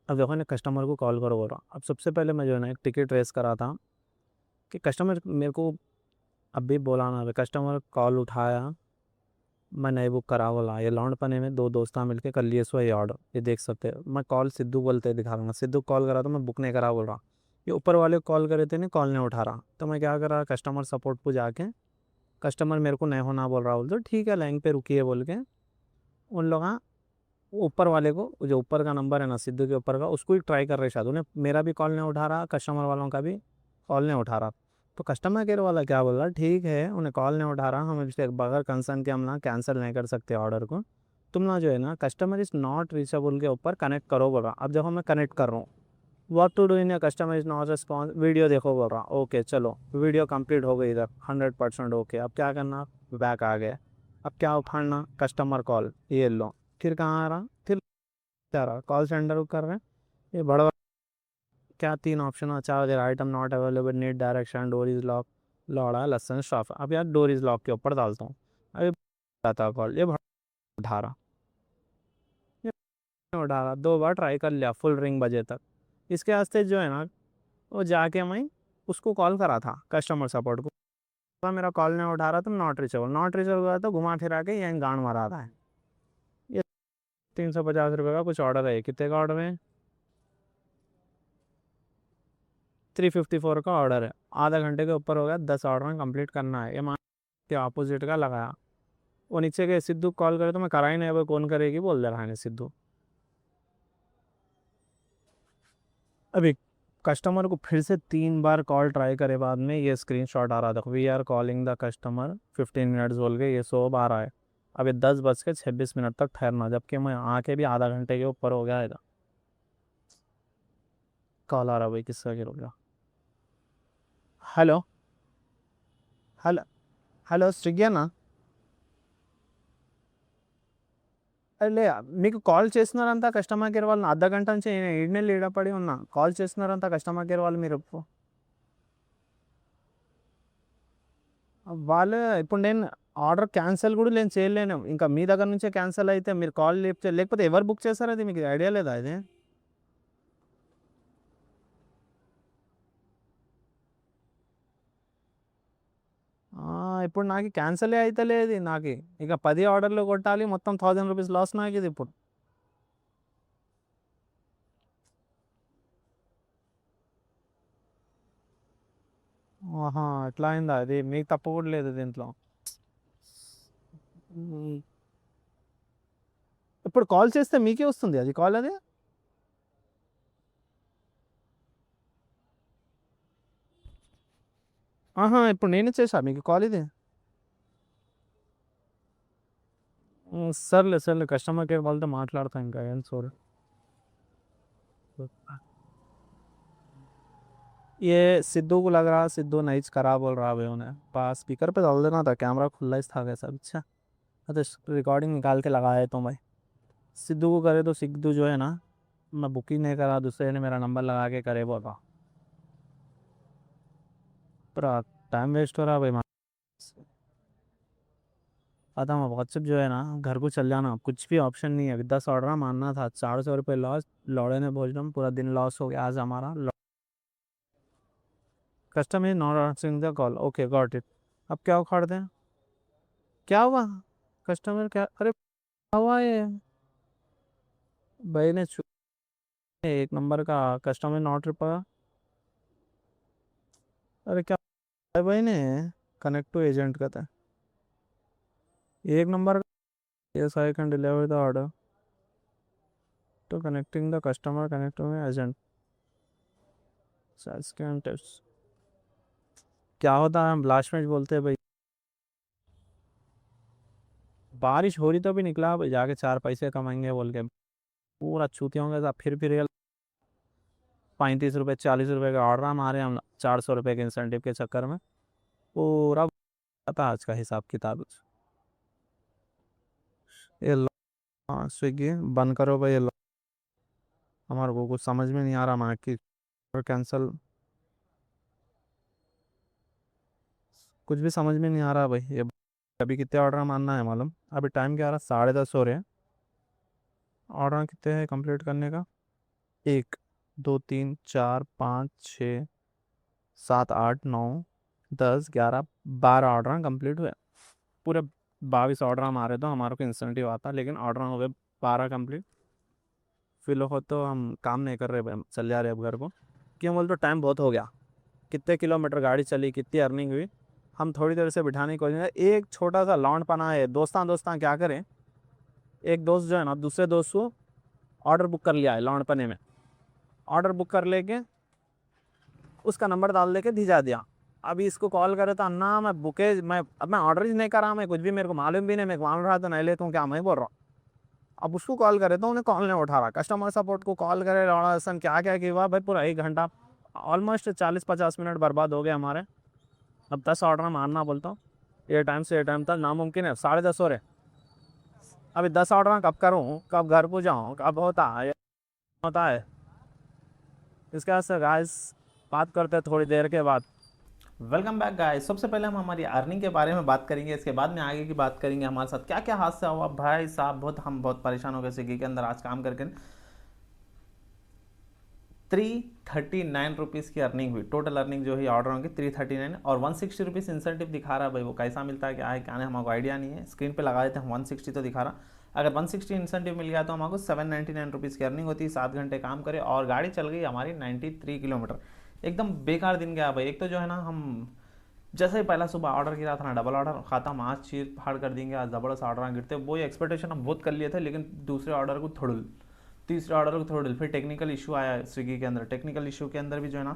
अब देखो ना कस्टमर को कॉल करो बोल रहा, अब सबसे पहले मैं जो है ना एक टिकट रेस करा था कि कस्टमर मेरे को अभी बोला ना, कस्टमर कॉल उठाया, मैं नहीं बुक करा बोला, ये लौंड पने में दो दोस्त मिलके कर लिए सो ये ऑर्डर, ये देख सकते हो, मैं कॉल सिद्धू बोलते दिखा दूंगा, सिद्धू कॉल करा तो मैं बुक नहीं करा बोल रहा, ये ऊपर वाले कॉल करे थे नहीं, कॉल नहीं उठा रहा, तो मैं क्या करा कस्टमर सपोर्ट पे जाके, कस्टमर मेरे को नहीं होना बोल रहा, बोल तो ठीक है लाइन पे रुकिए बोल के उन लोग ऊपर वाले को, जो ऊपर का नंबर है ना सिद्धू के ऊपर का, उसको ही ट्राई कर रहे शायद, उन्हें मेरा भी कॉल नहीं उठा रहा, कस्टमर वालों का भी कॉल नहीं उठा रहा, तो कस्टमर केयर वाला क्या बोल रहा, ठीक है उन्हें कॉल नहीं उठा रहा, हम इससे बगैर कंसर्न के हम ना कैंसिल नहीं कर सकते ऑर्डर को, तुम ना जो है ना कस्टमर इज़ नॉट रीचेबल के ऊपर कनेक्ट करो बोल रहा, अब देखो मैं कनेक्ट कर रहा हूँ, व्हाट टू डू इन या customer is not response, video देखो बोल रहा, ओके चलो वीडियो कंप्लीट हो गई इधर 100% ओके, अब क्या करना, बैक आ गए, अब क्या उठाना कस्टमर कॉल, ये लो, फिर कहाँ आ रहा, फिर क्या रहा कॉल सेंटर कर रहे हैं, ये बड़ा क्या तीन ऑप्शन है, चाहे there item not available, need direction, door is lock, लौड़ा लसन स्टॉफ, अब यार डोर इज लॉक के ऊपर डालता हूँ, अभी आता कॉल, ये उठा रहा, ये उठा रहा, 2 बार ट्राई कर लिया फुल रिंग बजे तक, इसके वास्ते जो है ना वो जाके मैं उसको कॉल करा था कस्टमर सपोर्ट को, मेरा कॉल नहीं उठा रहा तो नॉट रीचेबल हुआ तो घुमा फिरा के यहीं गांड मारा रहा है, ये 350 रुपये का कुछ ऑर्डर है, कितने का ऑर्डर है, 354 का ऑर्डर है, आधा घंटे के ऊपर हो गया, 10 ऑर्डर कंप्लीट करना है, ये मान के अपोजिट का लगाया, वो नीचे के सिद्धू कॉल करे तो मैं करा ही नहीं, अब कौन करेगी बोल दे रहा है सिद्धू, अभी कस्टमर को फिर से 3 बार कॉल ट्राई करे बाद में ये स्क्रीनशॉट आ रहा था, we are calling the customer 15 minutes बोल के ये शो आ रहा है, अभी 10:26 तक ठहरना, जबकि मैं आके भी आधा घंटे के ऊपर हो गया है, कॉल आ रहा भाई किसका गिर हो गया, हेलो हेलो हेलो स्विगी ना, లే మీకు కాల్ చేస్తున్నారంతా కస్టమర్ కేర్ వాళ్ళని అర్ధ గంట నుంచి ఈడనే లీడపడి ఉన్నా, కాల్ చేస్తున్నారంతా కస్టమర్ కేర్ వాళ్ళు, మీరు వాళ్ళు ఇప్పుడు నేను ఆర్డర్ క్యాన్సిల్ కూడా నేను చేయలేను, ఇంకా మీ దగ్గర నుంచే క్యాన్సిల్ అయితే మీరు కాల్ లేకపోతే ఎవరు బుక్ చేస్తారు, అది మీకు ఐడియా లేదా అది, ఇప్పుడు నాకు క్యాన్సిలే అయితే లేదు నాకు, ఇక 10 ఆర్డర్లు కొట్టాలి, మొత్తం 1000 రూపీస్ లాస్ నాకు ఇది ఇప్పుడు, ఆహా ఎట్లా అయిందా అది, మీకు తప్పు కూడా లేదు దీంట్లో, ఉమ్, ఇప్పుడు కాల్ చేస్తే మీకే వస్తుంది అది కాల్ అది, ఆహా ఇప్పుడు నేనే చేసా మీకు కాల్ ఇది, సర్లే సర్లే కస్టమర్ కేర్ వాళ్ళతో మాట్లాడతా ఇంకా ఏం సారీ, ये सिद्धू को लग रहा सिद्धू नहीं खराब बोल रहा भाई, उन्हें पास स्पीकर पे डाल देना था, कैमरा खुला ही था कैसा, अच्छा तो रिकॉर्डिंग निकाल के लगाया है तो भाई, सिद्धू को करे तो सिद्धू जो है ना, मैं बुकिंग नहीं करा, दूसरे ने मेरा नंबर लगा के करे बोला, पूरा टाइम वेस्ट हो रहा भाई, आता मैं व्हाट्सएप जो है ना घर को चल जाना, कुछ भी ऑप्शन नहीं है, अभी 10 ऑर्डर मानना था, 400 रुपये लॉस, लौड़े ने भोजनम पूरा दिन लॉस हो गया आज हमारा, customer not answering the call, okay got it, अब क्या उखाड़ दें, क्या हुआ, कस्टमर क्या, अरे क्या हुआ ये, भाई ने एक नंबर का कस्टमर नॉट रिप्लाई, अरे क्या है भाई ने, कनेक्ट टू एजेंट कहता है, एक नंबर का, yes I can deliver the order तो connecting the customer connect to agent, scan tips, क्या होता है हम लास्ट में बोलते हैं भाई, बारिश हो रही तो भी निकला भाई, जाके 4 पैसे कमाएंगे बोल के, पूरा चूतियों के साथ फिर रियल 35 रुपये 40 रुपये का ऑर्डर मारे हम, 400 रुपये के इंसेंटिव के चक्कर में, पूरा पता आज का हिसाब किताब, ये हाँ स्विगी बंद करो भाई, ये हमारे को कुछ समझ में नहीं आ रहा मैं कि कैंसिल, कुछ भी समझ में नहीं आ रहा भाई, ये अभी कितने ऑर्डर मानना है मालूम, अभी टाइम क्या आ रहा, 10:30 हो रहे हैं, ऑर्डर कितने हैं कंप्लीट करने का, एक 2 3 4 5 6 7 8 9 10 11 12 ऑर्डर कंप्लीट हुए। पूरे 22 ऑर्डर हमारे तो हमारे को इंसेंटिव आता, लेकिन ऑर्डर हो गए 12 कंप्लीट। फिलहाल तो हम काम नहीं कर रहे भाई, हम चल जा रहे अब घर को। क्यों बोल तो टाइम बहुत हो गया, कितने किलोमीटर गाड़ी चली, कितनी अर्निंग हुई। हम थोड़ी देर से बिठाने की कोशिश, एक छोटा सा लौंड पना है, दोस्तां दोस्तां क्या करें। एक दोस्त जो है ना, दूसरे दोस्त को ऑर्डर बुक कर लिया है लौंड पने में। ऑर्डर बुक कर लेके उसका नंबर डाल दे के भिजा दिया। अभी इसको कॉल करे तो अन्ना मैं बुके मैं अब मैं ऑर्डर ही नहीं करा, मैं कुछ भी मेरे को मालूम भी नहीं, मैं मान रहा तो नहीं लेता हूँ क्या, मैं बोल रहा हूँ। अब उसको कॉल करे तो उन्हें कॉल नहीं उठा रहा, कस्टमर सपोर्ट को कॉल करे लौड़ा हसन क्या क्या किया भाई, पूरा 1 घंटा ऑलमोस्ट 40-50 मिनट बर्बाद हो गए हमारे। अब 10 ऑर्डर मारना बोलता हूँ, ये टाइम से ये टाइम तक नामुमकिन है, 10:30 हो रहे। अभी 10 ऑर्डर कब करूँ, कब घर को जाऊँ, कब होता है। इसके बाद से गाइस बात करते हैं थोड़ी देर के बाद। Welcome back guys. सबसे पहले हम हमारी अर्निंग के बारे में बात करेंगे, इसके बाद में आगे की बात करेंगे हमारे साथ क्या क्या हादसा हुआ। भाई साहब हम बहुत परेशान हो गए स्विगी के अंदर आज काम करके। 339 रुपीज़ की अर्निंग हुई, टोटल अर्निंग जो है ऑर्डरों की 339, और 160 रुपीज़ इंसेंटिव दिखा रहा है। भाई वो कैसा मिलता है क्या है क्या नहीं हमको आइडिया नहीं है, स्क्रीन पे लगा देते हैं। 160 तो दिखा रहा, अगर 160 इंसेंटिव मिल गया तो हमको 799 रुपीज़ की अर्निंग होती है। 7 घंटे काम करे और गाड़ी चल गई हमारी 93 किलोमीटर। एकदम बेकार दिन गया भाई। एक तो जो है ना, हम जैसे ही पहला सुबह ऑर्डर किया था ना, डबल ऑर्डर खाता हम आज चीर फाड़ कर देंगे, आज ज़बरदस्त ऑर्डर गिरते, वो एक्सपेक्टेशन हम बहुत कर लिए थे। लेकिन दूसरे ऑर्डर को थोड़ा, तीसरे ऑर्डर को थोड़ा, फिर टेक्निकल इशू आया स्विगी के अंदर। टेक्निकल इशू के अंदर भी जो है ना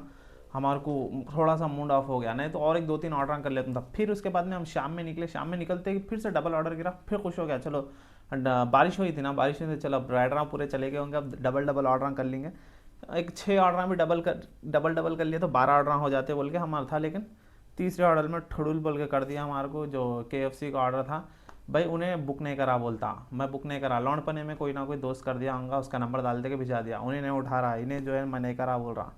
हमारे को थोड़ा सा मूड ऑफ हो गया, नहीं तो और एक 2-3 ऑर्डर कर लेता था। फिर उसके बाद में हम शाम में निकले, शाम में निकलते ही फिर से डबल ऑर्डर गिरा, फिर खुश हो गया। चलो बारिश हुई थी ना, बारिश में चलो अब राइडर पूरे चले गए होंगे, अब डबल डबल ऑर्डर कर लेंगे। एक 6 ऑर्डर भी डबल कर लिए तो 12 ऑर्डर हो जाते बोल के हमारा था। लेकिन तीसरे ऑर्डर में ठुडुल बोल के कर दिया हमारे को, जो KFC का ऑर्डर था भाई, उन्हें बुक नहीं करा बोलता, मैं बुक नहीं करा। लौंड पने में कोई ना कोई दोस्त कर दिया होगा, उसका नंबर डाल दे के भिजा दिया, उन्हें नहीं उठा रहा, इन्हें जो है मैं नहीं करा बोल रहा।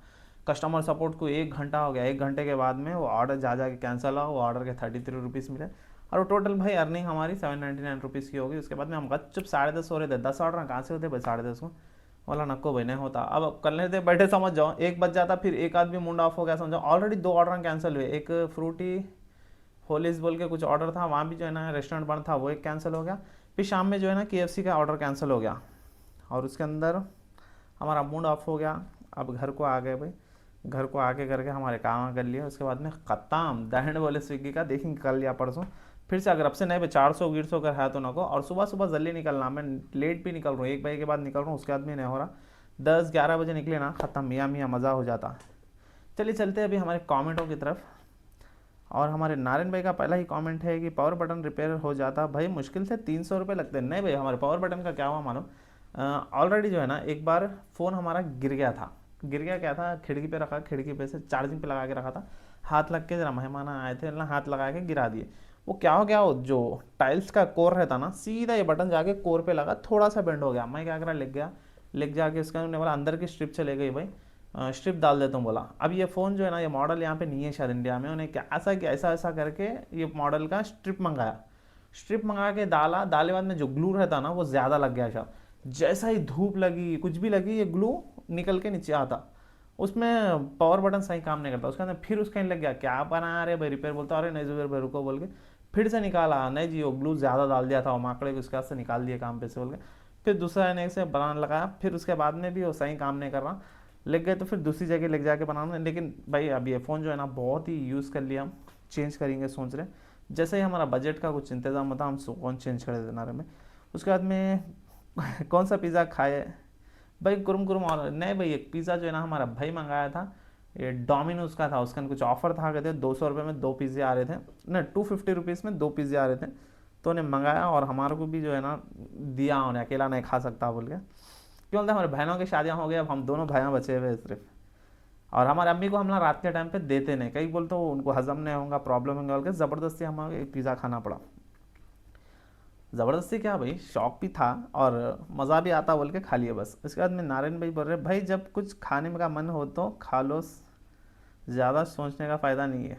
कस्टमर सपोर्ट को 1 घंटा हो गया, 1 घंटे के बाद में वो ऑर्डर जा के कैंसिल हुआ। वो ऑर्डर के 33 रुपीज़ मिले, और वो टोटल भाई अर्निंग हमारी 799 रुपीज़ की होगी। उसके बाद में हम गपचुप 10:30 हो रहे थे। 10 ऑर्डर कहाँ से होते भाई 10:30 को, बोला नको भाई नहीं होता। अब कर लेते बैठे, समझ जाओ 1 बज जाता, फिर एक आदमी मूड ऑफ हो गया, समझो ऑलरेडी 2 ऑर्डर कैंसिल हुए। एक फ्रूटी होलीज बोल के कुछ ऑर्डर था, वहाँ भी जो है ना रेस्टोरेंट बंद था, वो एक कैंसिल हो गया। फिर शाम में जो है ना KFC का ऑर्डर कैंसिल हो गया, और उसके अंदर हमारा मूड ऑफ हो गया। अब घर को आ गए भाई, घर को आके करके हमारे काम कर लिया। उसके बाद में ख़त्म दहन बोले स्विगी का, देखेंगे कल या परसों फिर से। अगर अब से नहीं भाई 400-150 का है तो ना को। और सुबह सुबह जल्दी निकलना, मैं लेट भी निकल रहा हूँ, 1 बजे के बाद निकल रहा हूँ, उसके बाद भी नहीं हो रहा। 10-11 बजे निकले ना, ख़त्म मियाँ मियाँ मज़ा हो जाता। चलिए चलते अभी हमारे कॉमेंटों की तरफ। और हमारे नारायण भाई का पहला ही कमेंट है कि पावर बटन रिपेयर हो जाता भाई मुश्किल से 300 रुपये लगते हैं। नहीं भाई, हमारे पावर बटन का क्या हुआ मालूम, ऑलरेडी जो है ना एक बार फ़ोन हमारा गिर गया था। गिर गया क्या था, खिड़की पे रखा, खिड़की पे से चार्जिंग पे लगा के रखा था, हाथ लग के जरा मेहमान आए थे ना, हाथ लगा के गिरा दिए। वो क्या हो गया, वो जो टाइल्स का कोर रहता ना, सीधा ये बटन जाके कोर पे लगा, थोड़ा सा बेंड हो गया। मैं क्या करा, लिख गया, लिख जाके उसका उन्होंने बोला अंदर की स्ट्रिप चले गई भाई, स्ट्रिप डाल देता हूँ बोला। अब ये फ़ोन जो है ना, ये मॉडल यहाँ पे नहीं है शायद इंडिया में। उन्हें क्या ऐसा कि ऐसा ऐसा करके ये मॉडल का स्ट्रिप मंगाया, स्ट्रिप मंगा के डाला, डाले बाद में जो ग्लू रहता ना वो ज़्यादा लग गया शायद। जैसा ही धूप लगी कुछ भी लगी, ये ग्लू निकल के नीचे आता, उसमें पावर बटन सही काम नहीं करता। उसके अंदर फिर उसका लग गया, क्या बना रहे भाई रिपेयर, बोलता अरे नहीं जुबेर भाई रुको बोल के फिर से निकाला। नहीं जी वो ग्लू ज़्यादा डाल दिया था, वो माकड़े को उसके हाथ से निकाल दिया काम पे से बोल के। फिर दूसरा एन से बनाने लगाया, फिर उसके बाद में भी वो सही काम नहीं कर रहा, लग गए तो फिर दूसरी जगह ले जाके बनाना। लेकिन भाई अब ये फ़ोन जो है ना बहुत ही यूज़ कर लिया, हम चेंज करेंगे सोच रहे। जैसे ही हमारा बजट का कुछ इंतज़ाम होता हम फ़ोन चेंज कर देते नारे में। उसके बाद में कौन सा पिज़्ज़ा खाए भाई, कुरुम कुरुम। और नहीं भाई, एक पिज़्ज़ा जो है ना हमारा भाई मंगाया था, ये डोमिनोज का था, उसका कुछ ऑफर था, कहते 200 रुपये में 2 पिज़्ज़े आ रहे थे, ना 250 रुपीज़ में 2 पिज़्ज़े आ रहे थे। तो उन्हें मंगाया और हमारे को भी जो है ना दिया, उन्हें अकेला नहीं खा सकता बोल के। क्यों बोलते हमारे बहनों की शादियाँ हो गई, अब हम दोनों भाइयाँ बचे हुए सिर्फ। और हमारे अम्मी को हम ना रात के टाइम पे देते नहीं, कई बोलते हो उनको हजम नहीं होगा, प्रॉब्लम होगा बोल के ज़बरदस्ती हमें एक पिज़्ज़ा खाना पड़ा। ज़बरदस्ती क्या भाई, शौक भी था और मज़ा भी आता बोल के खा लिया बस। इसके बाद में नारायण भाई बोल रहे भाई जब कुछ खाने का मन हो तो खा लो, ज़्यादा सोचने का फ़ायदा नहीं है।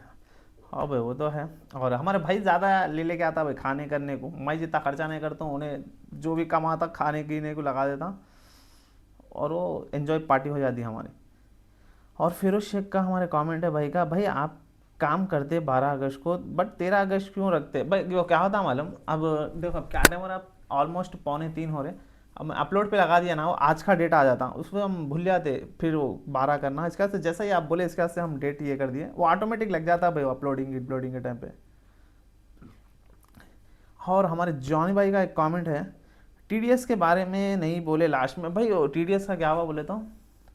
हाँ भाई वो तो है। और हमारे भाई ज़्यादा ले लेके आता भाई खाने करने को, मैं जितना खर्चा नहीं करता हूँ, उन्हें जो भी कमाता खाने पीने को लगा देता। और वो एंजॉय पार्टी हो जाती है हमारी। और फिरोज शेख का हमारे कमेंट है भाई का, भाई आप काम करते 12 अगस्त को बट 13 अगस्त क्यों रखते भाई? वो क्या होता है मालूम, अब देखो अब क्या टाइम हो रहा है, ऑलमोस्ट 2:45 हो रहे। अब मैं अपलोड पे लगा दिया ना, वो आज का डेट आ जाता, उस पर हम भूल जाते, फिर वो 12 करना। इसके से जैसा ही आप बोले इसके से हम डेट ये कर दिए, वो ऑटोमेटिक लग जाता है भाई अपलोडिंग के टाइम पे। और हमारे जॉनी भाई का एक कमेंट है, टीडीएस के बारे में नहीं बोले लास्ट में। भाई टीडीएस का क्या हुआ बोले तो,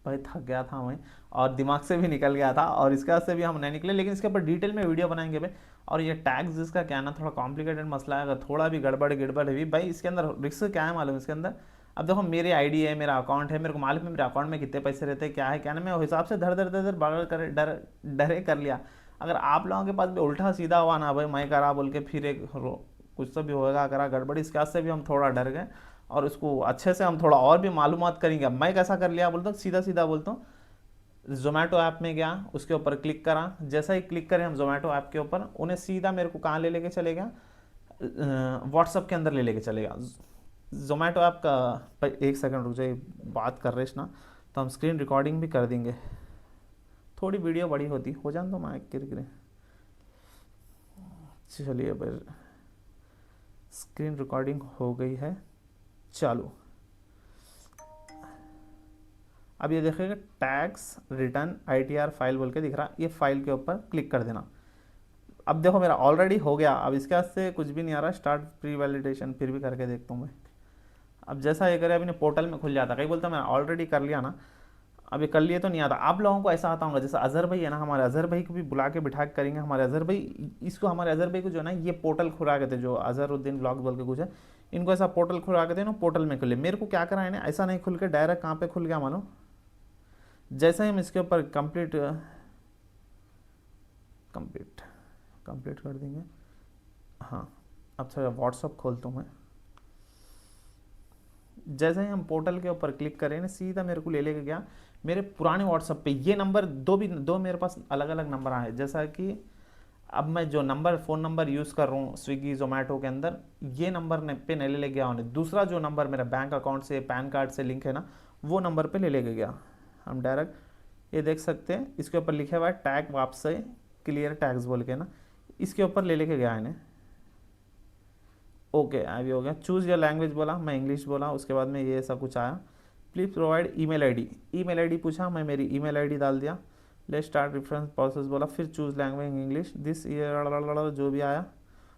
भाई थक गया था मैं और दिमाग से भी निकल गया था, और इसके से भी हम नहीं निकले, लेकिन इसके ऊपर डिटेल में वीडियो बनाएंगे भाई। और ये टैक्स जिसका क्या है ना, थोड़ा कॉम्प्लिकेटेड मसला है, अगर थोड़ा भी गड़बड़ हुई भाई, इसके अंदर रिस्क क्या है मालूम इसके अंदर। अब देखो मेरी आईडी है, मेरा अकाउंट है, मेरे को मालूम है मेरे अकाउंट में कितने पैसे रहते हैं, क्या है क्या नहीं, मैं उस हिसाब से धर बगड़ कर डरे कर लिया। अगर आप लोगों के पास भी उल्टा सीधा हुआ ना भाई, मैं करा बोल के फिर एक कुछ तो भी होगा करा गड़बड़ी, इसके से भी हम थोड़ा डर गए, और उसको अच्छे से हम थोड़ा और भी मालूमात करेंगे। अब मैं कैसा कर लिया बोलता हूँ, सीधा बोलता हूँ, जोमेटो ऐप में गया, उसके ऊपर क्लिक करा, जैसा ही क्लिक करें हम जोमेटो ऐप के ऊपर, उन्हें सीधा मेरे को कहाँ ले लेके चलेगा, व्हाट्सअप के अंदर ले लेके चलेगा जोमेटो ऐप का। भाई एक सेकंड रुक जाइए, बात कर रहे ना तो हम स्क्रीन रिकॉर्डिंग भी कर देंगे, थोड़ी वीडियो बड़ी होती हो जान तो मैं गिर चलिए भाई, स्क्रीन रिकॉर्डिंग हो गई है चालू। अब ये देखिएगा टैक्स रिटर्न ITR फाइल बोल के दिख रहा, ये फाइल के ऊपर क्लिक कर देना। अब देखो मेरा ऑलरेडी हो गया, अब इसके हाथ से कुछ भी नहीं आ रहा, स्टार्ट प्री वैलिडेशन, फिर भी करके देखता हूँ मैं। अब जैसा ये करे अभी पोर्टल में खुल जाता, कहीं बोलता मैं ऑलरेडी कर लिया ना, अभी कर लिए तो नहीं आता। आप लोगों को ऐसा आता होगा, जैसे अजहर भाई है ना, हमारे अजहर भाई को भी बुला के बिठा के करेंगे। हमारे अजहर भाई को जो है ना, ये पोर्टल खुला के थे, जो अजहरुद्दीन ब्लॉग बोल के कुछ है, इनको ऐसा पोर्टल खुला के थे ना, पोर्टल में खुले। मेरे को क्या करा है ना, ऐसा नहीं खुल के डायरेक्ट कहाँ पे खुल गया मानो, जैसे ही हम इसके ऊपर कंप्लीट कर देंगे। हाँ अच्छा व्हाट्सअप खोलता हूँ मैं, जैसे ही हम पोर्टल के ऊपर क्लिक करें ना, सीधा मेरे को ले लेके गया मेरे पुराने व्हाट्सअप पे। ये नंबर दो मेरे पास अलग अलग नंबर आए, जैसा कि अब मैं जो नंबर फ़ोन नंबर यूज़ कर रहा हूँ स्विगी जोमेटो के अंदर, ये नंबर पे नहीं ले गया उन्हें, दूसरा जो नंबर मेरा बैंक अकाउंट से पैन कार्ड से लिंक है ना, वो नंबर पे ले लेके गया। हम डायरेक्ट ये देख सकते हैं, इसके ऊपर लिखा हुआ है टैग वापस क्लियर टैक्स बोल के ना, इसके ऊपर ले लेके गया इन्हें। ओके अभी हो गया, चूज़ योर लैंग्वेज बोला, मैं इंग्लिश बोला, उसके बाद में ये सब कुछ आया, प्लीज़ प्रोवाइड ईमेल आईडी पूछा, मैं मेरी ईमेल आईडी डाल दिया। लेट स्टार्ट रेफरेंस प्रोसेस बोला, फिर choose language English, this year जो भी आया।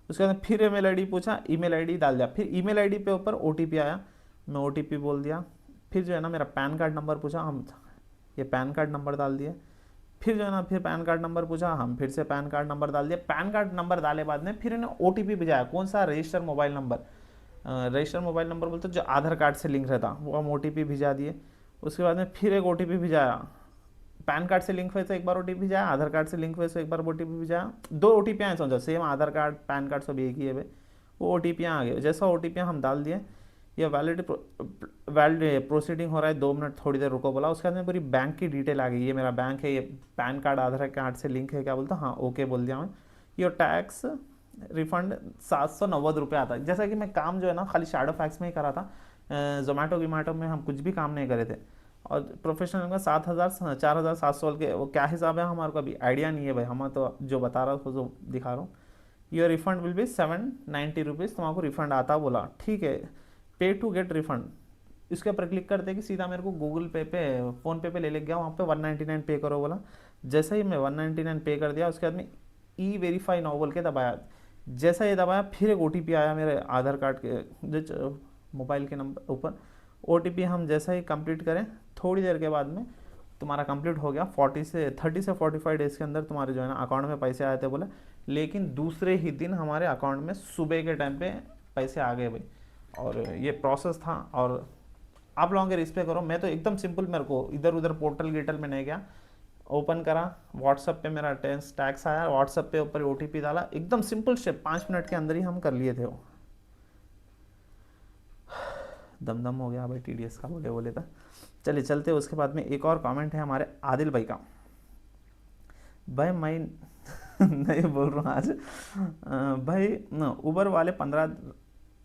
उसके बाद फिर ईमेल आईडी पूछा, ईमेल आईडी डाल दिया, फिर ईमेल आईडी पे ऊपर OTP आया, मैं OTP बोल दिया। फिर जो है ना मेरा पैन कार्ड नंबर पूछा, हम ये पैन कार्ड नंबर डाल दिए। फिर जो है ना फिर पैन कार्ड नंबर पूछा, हम फिर से पैन कार्ड नंबर डाल दिया। पैन कार्ड नंबर डाले बाद में फिर इन्हें OTP भेजाया, कौन सा, रजिस्टर मोबाइल नंबर बोलते जो आधार कार्ड से लिंक रहता, वो हम OTP भिजा दिए। उसके बाद में फिर एक OTP भिजाया, पैन कार्ड से लिंक हुए तो एक बार OTP भिजाया, आधार कार्ड से लिंक हुए तो एक बार OTP भिजाया। 2 OTP आए समझो, सेम आधार कार्ड पैन कार्ड सब एक ही है भाई, वो OTP आ गए। जैसा OTP हम डाल दिए, ये वैलिड प्रोसीडिंग हो रहा है, 2 मिनट थोड़ी देर रुको बोला। उसके बाद में पूरी बैंक की डिटेल आ गई, ये मेरा बैंक है, ये पैन कार्ड आधार कार्ड से लिंक है, क्या बोलता, हाँ ओके बोल दिया मैं। ये टैक्स रिफंड 790 रुपये आता है। जैसा कि मैं काम जो है ना खाली शैडो फैक्स में ही करा था, जोमेटो में हम कुछ भी काम नहीं करे थे। और प्रोफेशनल का 4700 के, वो क्या हिसाब है हमारे को अभी आइडिया नहीं है भाई, हम तो जो बता रहा हूँ जो दिखा रहा हूँ। Your refund will be 790 rupees, तुम्हारा रिफंड आता बोला, ठीक है, पे टू गेट रिफंड। इसके ऊपर क्लिक करते कि सीधा मेरे को गूगल पे फ़ोनपे पे ले गया, वहाँ पे 199 पे करो बोला। जैसे ही मैं 199 पे कर दिया, उसके बाद में E-वेरीफाई नाउ बोल के दबाया। जैसा ये दबाया फिर एक OTP आया मेरे आधार कार्ड के मोबाइल के नंबर ऊपर। OTP हम जैसा ही कंप्लीट करें, थोड़ी देर के बाद में तुम्हारा कंप्लीट हो गया। 30 से 45 डेज़ के अंदर तुम्हारे जो है ना अकाउंट में पैसे आए थे बोले, लेकिन दूसरे ही दिन हमारे अकाउंट में सुबह के टाइम पे पैसे आ गए भाई। और ये प्रोसेस था, और आप लोगों के रिस्पेक्ट करो, मैं तो एकदम सिंपल, मेरे को इधर उधर पोर्टल गिटल में नहीं गया, ओपन करा, व्हाट्सअप पे मेरा टैक्स आया, व्हाट्सअप पे ऊपर OTP डाला, एकदम सिंपल स्टेप, 5 मिनट के अंदर ही हम कर लिए थे वो। दमदम हो गया भाई TDS का बोले था। चलिए चलते, उसके बाद में एक और कमेंट है हमारे आदिल भाई का। भाई मैं नहीं बोल रहा हूँ आज, भाई उबर वाले 15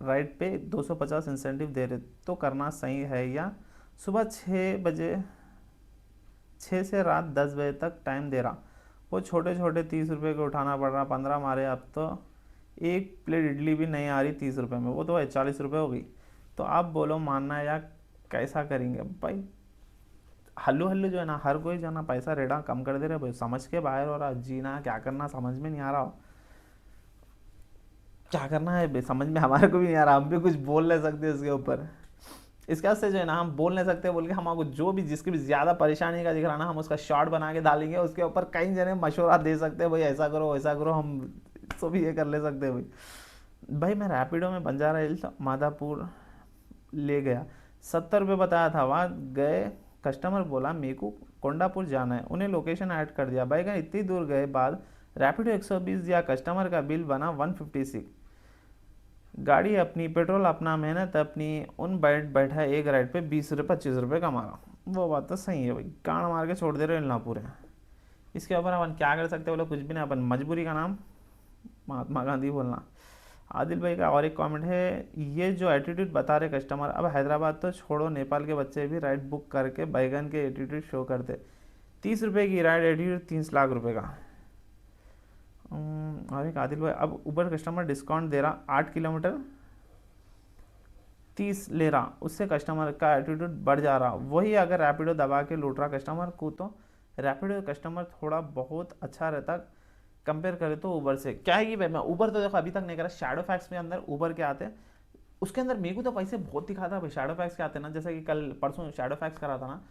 राइड पे 250 इंसेंटिव दे रहे, तो करना सही है या सुबह 6 बजे 6 से रात 10 बजे तक टाइम दे रहा। वो छोटे छोटे 30 रुपये को उठाना पड़ रहा, 15 मारे। अब तो एक प्लेट इडली भी नहीं आ रही 30 रुपये में, वो तो 40 रुपये हो गई। तो आप बोलो मानना या कैसा करेंगे भाई। हल्लू हल्लू जो है ना, हर कोई जो है ना पैसा रेड़ा कम कर दे रहे भाई, समझ के बाहर हो रहा। जीना क्या करना समझ में नहीं आ रहा, क्या करना है बे, समझ में हमारे को भी नहीं आ रहा। हम भी कुछ बोल नहीं सकते इसके ऊपर। इसके वास्ते जो है ना हम बोल नहीं सकते बोल के हमको जो भी जिसकी भी ज़्यादा परेशानी का दिख रहा ना, हम उसका शॉर्ट बना के डालेंगे, उसके ऊपर कई जने मशवरा दे सकते हैं भाई, ऐसा करो वैसा करो, हम तो भी ये कर ले सकते हैं भाई। मैं रैपिडो में बंजारा हिल्स माधापुर ले गया, 70 रुपये बताया था। वहाँ गए, कस्टमर बोला मेरे को कोंडापुर जाना है, उन्हें लोकेशन ऐड कर दिया। भाई इतनी दूर गए बाद रैपिडो 120 दिया, कस्टमर का बिल बना 156। गाड़ी अपनी, पेट्रोल अपना, मेहनत अपनी, उन बैठा एक राइड पे 20 रुपये 25 रुपये कमा रहा। वो बात तो सही है भाई, गाड़ मार के छोड़ दे रहे ना पूरे। इसके ऊपर अपन क्या कर सकते बोलो, कुछ भी नहीं, अपन मजबूरी का नाम महात्मा गांधी बोलना। आदिल भाई का और एक कमेंट है, ये जो एटीट्यूड बता रहे कस्टमर, अब हैदराबाद तो छोड़ो, नेपाल के बच्चे भी राइड बुक करके बैगन के एटीट्यूड शो करते। 30 रुपये की राइड, एटीट्यूड 30 लाख रुपये का। और एक आदिल भाई, अब ऊबर कस्टमर डिस्काउंट दे रहा, 8 किलोमीटर 30 ले रहा, उससे कस्टमर का एटीट्यूड बढ़ जा रहा। वही अगर रैपिडो दबा के लूट रहा कस्टमर को, तो रैपिडो कस्टमर थोड़ा बहुत अच्छा रहता कंपेयर करें तो ऊबर से। क्या है कि भाई मैं ऊबर तो देखो अभी तक नहीं करा, शैडो फैक्स में अंदर ऊबर के आते, उसके अंदर मेरे को तो पैसे बहुत दिखाता भाई। शैडो फैक्स के आते ना, जैसे कि कल परसों शैडो फैक्स करा था ना,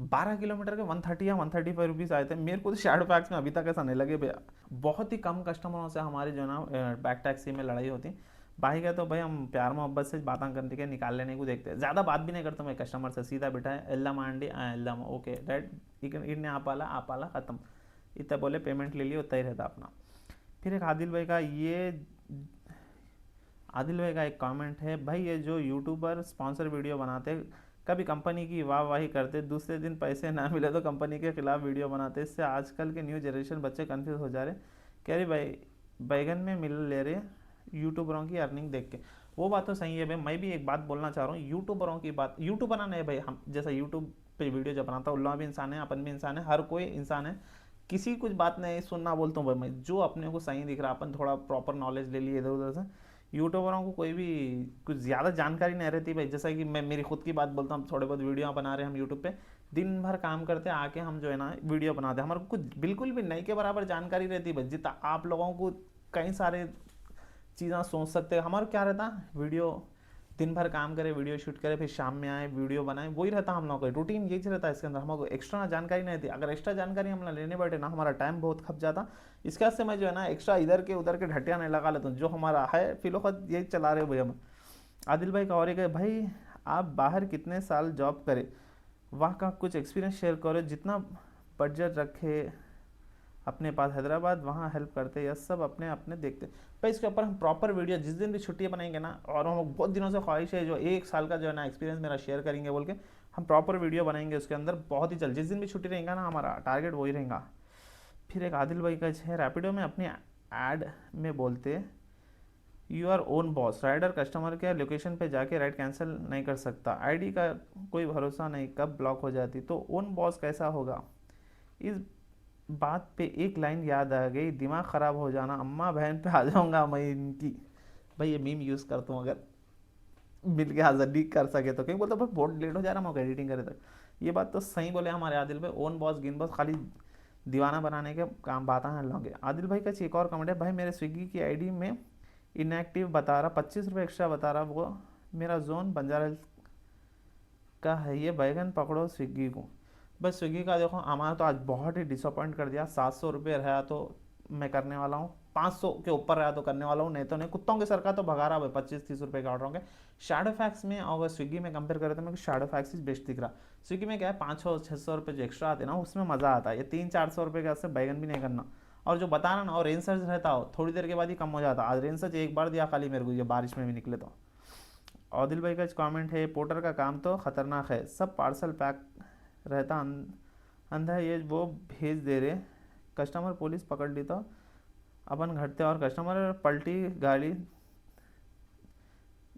12 किलोमीटर के 130 या 135 रुपीज़ आए थे। मेरे को तो शैडो फैक्स में अभी तक ऐसा नहीं लगे भैया। बहुत ही कम कस्टमरों से हमारी जो है ना बैक टैक्सी में लड़ाई होती। बाकी का तो भाई हम प्यार मोहब्बत से बातें करने के निकाल लेने को देखते हैं, ज़्यादा बात भी नहीं करता मैं कस्टमर से, सीधा बैठा है एल्लम आंडी एल्लम ओके डैड इतने आप आला ख़त्म, इतना बोले पेमेंट ले लिए, उतना ही रहता अपना। फिर एक आदिल भाई का एक कमेंट है, भाई ये जो यूट्यूबर स्पॉन्सर वीडियो बनाते, कभी कंपनी की वाहवाही करते, दूसरे दिन पैसे ना मिले तो कंपनी के खिलाफ वीडियो बनाते, इससे आजकल के न्यू जनरेशन बच्चे कंफ्यूज हो जा रहे। कह रहे भाई बैगन में मिल ले रहे यूट्यूबरों की अर्निंग देख के। वो बात तो सही है भाई, मैं भी एक बात बोलना चाह रहा हूँ, यूट्यूबरों की बात, यूट्यूब बनाना है भाई, हम जैसा यूट्यूब पे वीडियो जब बनाता हूँ, उल्ला भी इंसान है, अपन भी इंसान है, हर कोई इंसान है, किसी कुछ बात नहीं सुनना बोलता हूँ भाई मैं, जो अपने को सही दिख रहा, अपन थोड़ा प्रॉपर नॉलेज ले लिए इधर उधर से। यूट्यूबरों को कोई भी कुछ ज़्यादा जानकारी नहीं रहती भाई, जैसा कि मैं मेरी खुद की बात बोलता हूँ, थोड़े बहुत वीडियो बना रहे हैं हम यूट्यूब पे, दिन भर काम करते हैं, आके हम जो है ना वीडियो बनाते हैं, हमारे को कुछ बिल्कुल भी नहीं के बराबर जानकारी रहती भाई, जितना आप लोगों को कई सारे चीज़ें सोच सकते हैं। हमारा क्या रहता, वीडियो दिन भर काम करे, वीडियो शूट करे, फिर शाम में आए वीडियो बनाए, वही रहता हम लोगों का रूटीन, यही रहता है। इसके अंदर हमको एक्स्ट्रा जानकारी नहीं थी, अगर एक्स्ट्रा जानकारी हम लेने बैठे ना, हमारा टाइम बहुत खप जाता। इसके वजह से मैं जो है ना एक्स्ट्रा इधर के उधर के ढटिया नहीं लगा लेता हूँ, जो हमारा है फिलहाल यही चला रहे भैया। हम आदिल भाई का और एक है, भाई आप बाहर कितने साल जॉब करे, वहाँ का कुछ एक्सपीरियंस शेयर करो, जितना बजट रखे अपने पास, हैदराबाद वहाँ हेल्प करते, यह सब अपने अपने देखते भाई। इसके ऊपर हम प्रॉपर वीडियो जिस दिन भी छुट्टियाँ बनाएंगे ना, और हम बहुत दिनों से ख्वाहिश है जो 1 साल का जो है ना एक्सपीरियंस मेरा शेयर करेंगे बोल के, हम प्रॉपर वीडियो बनाएंगे उसके अंदर बहुत ही जल्द, जिस दिन भी छुट्टी रहेगा ना, हमारा टारगेट वही रहेगा। फिर एक आदिल भाई का है, रैपिडो में अपनी ऐड में बोलते you are own boss, rider customer के लोकेशन पे जाके राइड कैंसिल नहीं कर सकता, आईडी का कोई भरोसा नहीं कब ब्लॉक हो जाती, तो ओन बॉस कैसा होगा। इस बात पे एक लाइन याद आ गई, दिमाग ख़राब हो जाना, अम्मा बहन पे आ जाऊंगा मैं इनकी। भाई ये मीम यूज़ करता हूँ, अगर मिल के हाजिर नहीं कर सके तो, क्योंकि बोलते भाई बहुत लेट हो जा रहा मैं एडिटिंग करे तक। ये बात तो सही बोले हमारे आदिल भाई, ओन बॉस गिन बॉस खाली दीवाना बनाने के काम बात है लोगे। आदिल भाई का एक और कमेंट है, भाई मेरे स्विगी की आईडी में इनएक्टिव बता रहा, 25 रुपये एक्स्ट्रा बता रहा, वो मेरा जोन बंजारा हिल्स का है, ये बैगन पकड़ो स्विगी को। बस स्विगी का देखो हमारा तो आज बहुत ही डिसअपॉइंट कर दिया, 700 रुपये रहा तो मैं करने वाला हूँ, 500 के ऊपर रहा तो करने वाला हूँ, नहीं तो नहीं। कुत्तों के सर का तो भगा रहा भाई, 25-30 रुपये का ऑर्डर होंगे। शैडो फैक्स में और स्विगी में कंपेयर करें तो मेरे को शैडो फैक्स ही बेस्ट दिख रहा। स्विगी में क्या है, 500-600 रुपये जो एक्स्ट्रा आते हैं ना, उसमें मज़ा आता है। ये 300-400 रुपये का से बैगन भी नहीं करना, और जो बताना ना, और रेन सर्च रहता हो थोड़ी देर के बाद ही कम हो जाता। आज रेन सर्च एक बार दिया खाली मेरे को, ये बारिश में भी निकले तो। आदिल भाई का कमेंट है, पोर्टर का काम तो ख़तरनाक है, सब पार्सल पैक रहता, अंधा ये वो भेज दे रहे, कस्टमर पुलिस पकड़ ली तो अपन घटते, और कस्टमर पलटी गाड़ी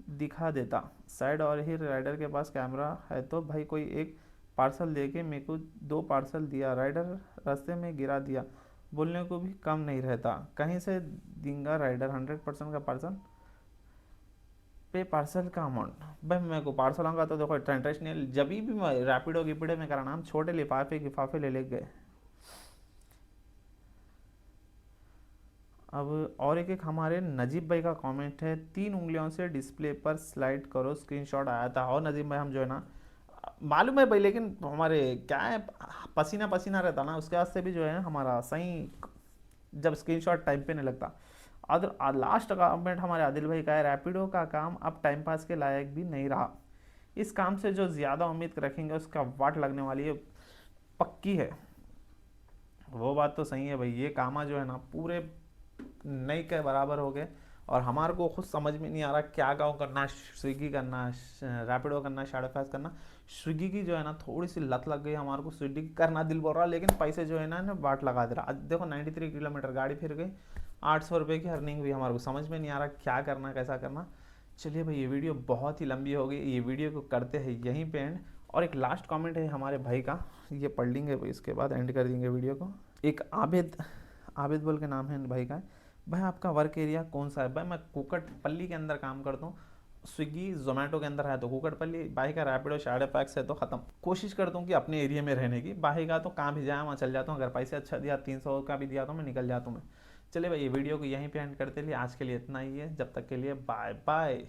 दिखा देता साइड, और ही राइडर के पास कैमरा है तो भाई कोई एक पार्सल दे के मेरे को 2 पार्सल दिया, राइडर रास्ते में गिरा दिया, बोलने को भी कम नहीं रहता, कहीं से देंगे राइडर 100% का पार्सल पे पार्सल का अमाउंट। भाई मेरे को पार्सल आऊँगा तो देखो इंटरेस्ट नहीं है, जब भी मैं रैपिडो गिपिडो में कराना हम छोटे लिफाफे गिफाफे ले गए। अब और एक हमारे नजीब भाई का कमेंट है, 3 उंगलियों से डिस्प्ले पर स्लाइड करो, स्क्रीनशॉट आया था। और नजीब भाई हम जो है ना, मालूम है भाई, लेकिन हमारे क्या है, पसीना पसीना रहता ना, उसके वास्ते भी जो है हमारा सही जब स्क्रीनशॉट टाइम पे नहीं लगता। और लास्ट कमेंट हमारे आदिल भाई का है, रैपिडो का काम अब टाइम पास के लायक भी नहीं रहा, इस काम से जो ज़्यादा उम्मीद रखेंगे उसका वाट लगने वाली है, पक्की है। वो बात तो सही है भाई, ये कामा जो है ना पूरे नई के बराबर हो गए, और हमारे को खुद समझ में नहीं आ रहा क्या गाँव करना, स्विगी करना, रैपिडो करना, शैडो फैस करना। स्विगी की जो है ना थोड़ी सी लत लग गई हमारे को, स्विगी करना दिल बोल रहा, लेकिन पैसे जो है ना बाट लगा दे रहा। आज देखो 93 किलोमीटर गाड़ी फिर गई, 800 रुपये की अर्निंग भी, हमारे को समझ में नहीं आ रहा क्या करना कैसा करना। चलिए भाई ये वीडियो बहुत ही लंबी हो गई, ये वीडियो को करते हैं यहीं पे एंड। और एक लास्ट कमेंट है हमारे भाई का, ये पढ़ लेंगे भाई, इसके बाद एंड कर देंगे वीडियो को। एक आबिद बोल के नाम है भाई का, भाई आपका वर्क एरिया कौन सा है? भाई मैं कुकटपल्ली के अंदर काम करता हूँ, स्विगी जोमेटो के अंदर है तो कुकटपल्ली, भाई का रैपिडो शैडो पैक्स है तो ख़त्म। कोशिश करता हूँ कि अपने एरिया में रहने की, भाई का तो कहाँ भी जाए वहाँ चल जाता हूँ, अगर पैसे अच्छा दिया 300 का भी दिया तो मैं निकल जाता हूँ मैं। चलिए भाई ये वीडियो को यहीं पे एंड करते लिए, आज के लिए इतना ही है, जब तक के लिए बाय बाय।